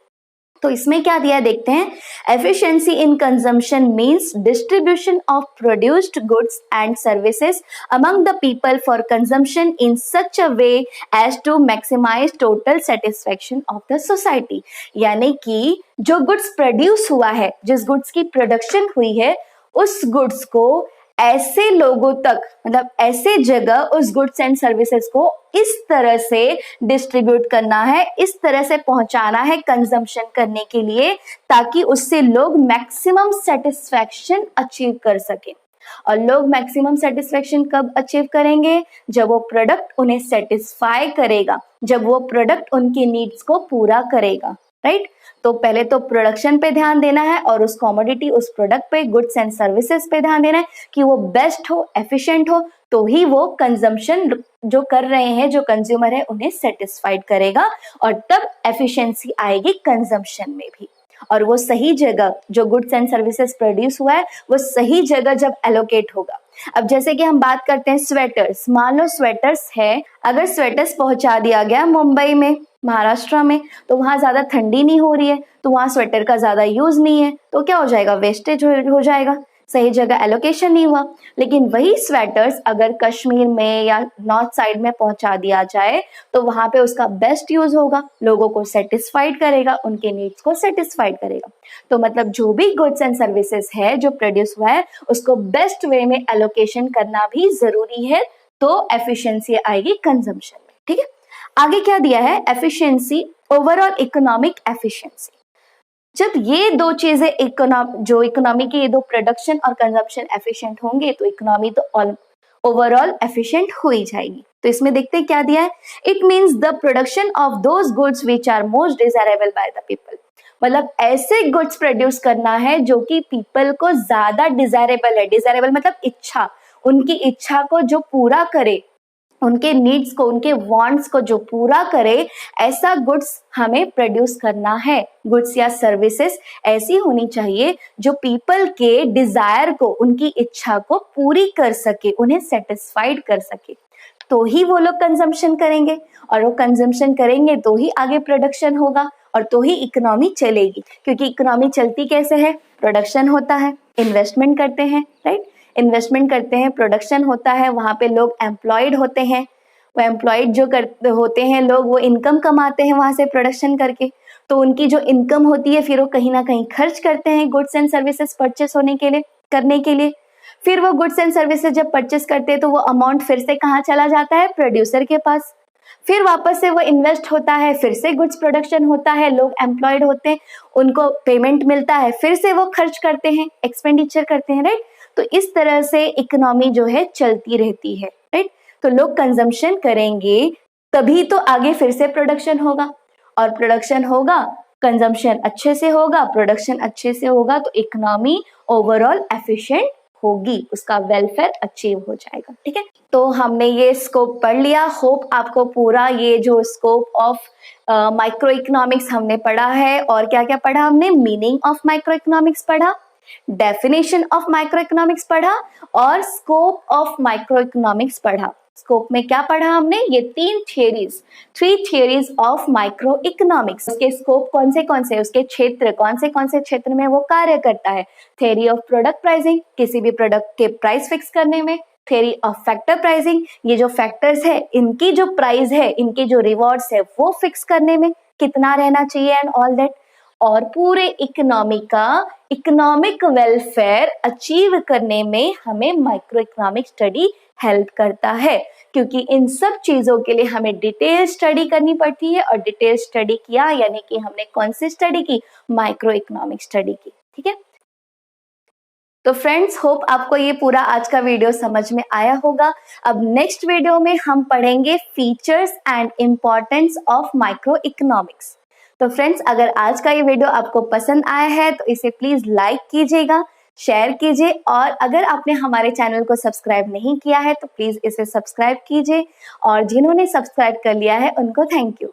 तो इसमें क्या दिया देखते हैं। Efficiency in consumption means distribution of produced goods and services among the people for consumption in such a way as to maximise total satisfaction of the society, यानी कि जो गुड्स प्रोड्यूस हुआ है, जिस गुड्स की प्रोडक्शन हुई है, उस गुड्स को ऐसे लोगों तक, मतलब ऐसे जगह उस गुड्स एंड सर्विसेज को इस तरह से डिस्ट्रीब्यूट करना है, इस तरह से पहुंचाना है कंजम्पशन करने के लिए, ताकि उससे लोग मैक्सिमम सेटिस्फेक्शन अचीव कर सके। और लोग मैक्सिमम सेटिस्फेक्शन कब अचीव करेंगे, जब वो प्रोडक्ट उन्हें सेटिस्फाई करेगा, जब वो प्रोडक्ट उनकी नीड्स को पूरा करेगा। राइट, तो पहले तो प्रोडक्शन पे ध्यान देना है और उस कमोडिटी, उस प्रोडक्ट पे, गुड्स एंड सर्विसेज पे ध्यान देना है कि वो बेस्ट हो, एफिशिएंट हो, तो ही वो कंजम्पशन जो कर रहे हैं, जो कंज्यूमर है, उन्हें सेटिस्फाइड करेगा और तब एफिशिएंसी आएगी कंजम्पशन में भी। और वो सही जगह, जो गुड्स एंड सर्विसेज प्रोड्यूस हुआ है, वो सही जगह जब एलोकेट होगा। अब जैसे कि हम बात करते हैं स्वेटर्स, मान लो स्वेटर्स है, अगर स्वेटर्स पहुंचा दिया गया मुंबई में, महाराष्ट्र में, तो वहां ज्यादा ठंडी नहीं हो रही है, तो वहां स्वेटर का ज्यादा यूज नहीं है, तो क्या हो जाएगा, वेस्टेज हो जाएगा, सही जगह एलोकेशन नहीं हुआ। लेकिन वही स्वेटर्स अगर कश्मीर में या नॉर्थ साइड में पहुंचा दिया जाए तो वहां पे उसका बेस्ट यूज होगा, लोगों को सेटिस्फाइड करेगा, उनके नीड्स को सेटिस्फाइड करेगा। तो मतलब जो भी गुड्स एंड सर्विसेज है जो प्रोड्यूस हुआ है, उसको बेस्ट वे में एलोकेशन करना भी जरूरी है, तो एफिशिएंसी आएगी कंजम्पशन में। ठीक है, आगे क्या दिया है, एफिशिएंसी, ओवरऑल इकोनॉमिक एफिशिएंसी। जब ये दो चीजें जो इकोनॉमी की ये दो, प्रोडक्शन और कंजम्पशन एफिशिएंट होंगे, तो इकोनॉमी तो ओवरऑल एफिशिएंट हो ही जाएगी। तो इसमें देखते हैं क्या दिया है, it means the production of those goods which are most desirable by the people. मतलब ऐसे गुड्स प्रोड्यूस करना है जो कि पीपल को ज्यादा डिजायरेबल है, डिजायरेबल मतलब इच्छा, उनकी इच्छा को जो पूरा करे, उनके नीड्स को, उनके वांट्स को जो पूरा करे, ऐसा गुड्स हमें प्रोड्यूस करना है। गुड्स या सर्विसेज ऐसी होनी चाहिए जो पीपल के डिजायर को, उनकी इच्छा को पूरी कर सके, उन्हें सेटिस्फाइड कर सके, तो ही वो लोग कंजम्पशन करेंगे, और वो कंजम्पशन करेंगे तो ही आगे प्रोडक्शन होगा, और तो ही इकोनॉमी चलेगी। क्योंकि इकोनॉमी चलती कैसे है, प्रोडक्शन होता है, इन्वेस्टमेंट करते हैं, राइट, इन्वेस्टमेंट करते हैं, प्रोडक्शन होता है, वहां पे लोग एम्प्लॉयड होते हैं, वो एम्प्लॉयड जो करते होते हैं लोग, वो इनकम कमाते हैं वहां से प्रोडक्शन करके, तो उनकी जो इनकम होती है फिर वो कहीं ना कहीं खर्च करते हैं गुड्स एंड सर्विसेज परचेस होने के लिए, करने के लिए। फिर वो गुड्स एंड सर्विसेज जब परचेस करते हैं तो वो अमाउंट फिर से कहाँ चला जाता है, प्रोड्यूसर के पास, फिर वापस से वो इन्वेस्ट होता है, फिर से गुड्स प्रोडक्शन होता है, लोग एम्प्लॉयड होते हैं, उनको पेमेंट मिलता है, फिर से वो खर्च करते हैं, एक्सपेंडिचर करते हैं, राइट। तो इस तरह से इकोनॉमी जो है चलती रहती है, राइट। तो लोग कंजम्पशन करेंगे तभी तो आगे फिर से प्रोडक्शन होगा, और प्रोडक्शन होगा, कंजम्पशन अच्छे से होगा, प्रोडक्शन अच्छे से होगा, तो इकोनॉमी ओवरऑल एफिशिएंट होगी, उसका वेलफेयर अचीव हो जाएगा। ठीक है, तो हमने ये स्कोप पढ़ लिया। होप आपको पूरा ये जो स्कोप ऑफ माइक्रो इकोनॉमिक्स हमने पढ़ा है, और क्या क्या पढ़ा हमने, मीनिंग ऑफ माइक्रो इकोनॉमिक्स पढ़ा, डेफिनेशन ऑफ माइक्रो इकोनॉमिक्स पढ़ा, और स्कोप ऑफ माइक्रो इकोनॉमिक्स पढ़ा। स्कोप में क्या पढ़ा हमने, ये three theories of micro economics. उसके स्कोप कौन से, उसके क्षेत्र कौन से क्षेत्र में वो कार्य करता है। थ्योरी ऑफ प्रोडक्ट प्राइसिंग, किसी भी प्रोडक्ट के प्राइस फिक्स करने में। थ्योरी ऑफ फैक्टर प्राइसिंग, ये जो फैक्टर्स है, इनकी जो प्राइस है, इनके जो रिवॉर्ड्स है, वो फिक्स करने में कितना रहना चाहिए एंड ऑल दैट। और पूरे इकोनॉमी का इकोनॉमिक वेलफेयर अचीव करने में हमें माइक्रो इकोनॉमिक स्टडी हेल्प करता है, क्योंकि इन सब चीजों के लिए हमें डिटेल स्टडी करनी पड़ती है, और डिटेल स्टडी किया यानी कि हमने कौन सी स्टडी की, माइक्रो इकोनॉमिक स्टडी की। ठीक है। तो फ्रेंड्स, होप आपको ये पूरा आज का वीडियो समझ में आया होगा। अब नेक्स्ट वीडियो में हम पढ़ेंगे features and importance of micro economics. तो फ्रेंड्स, अगर आज का ये वीडियो आपको पसंद आया है तो इसे प्लीज लाइक कीजिएगा, शेयर कीजिए, और अगर आपने हमारे चैनल को सब्सक्राइब नहीं किया है तो प्लीज इसे सब्सक्राइब कीजिए, और जिन्होंने सब्सक्राइब कर लिया है उनको थैंक यू।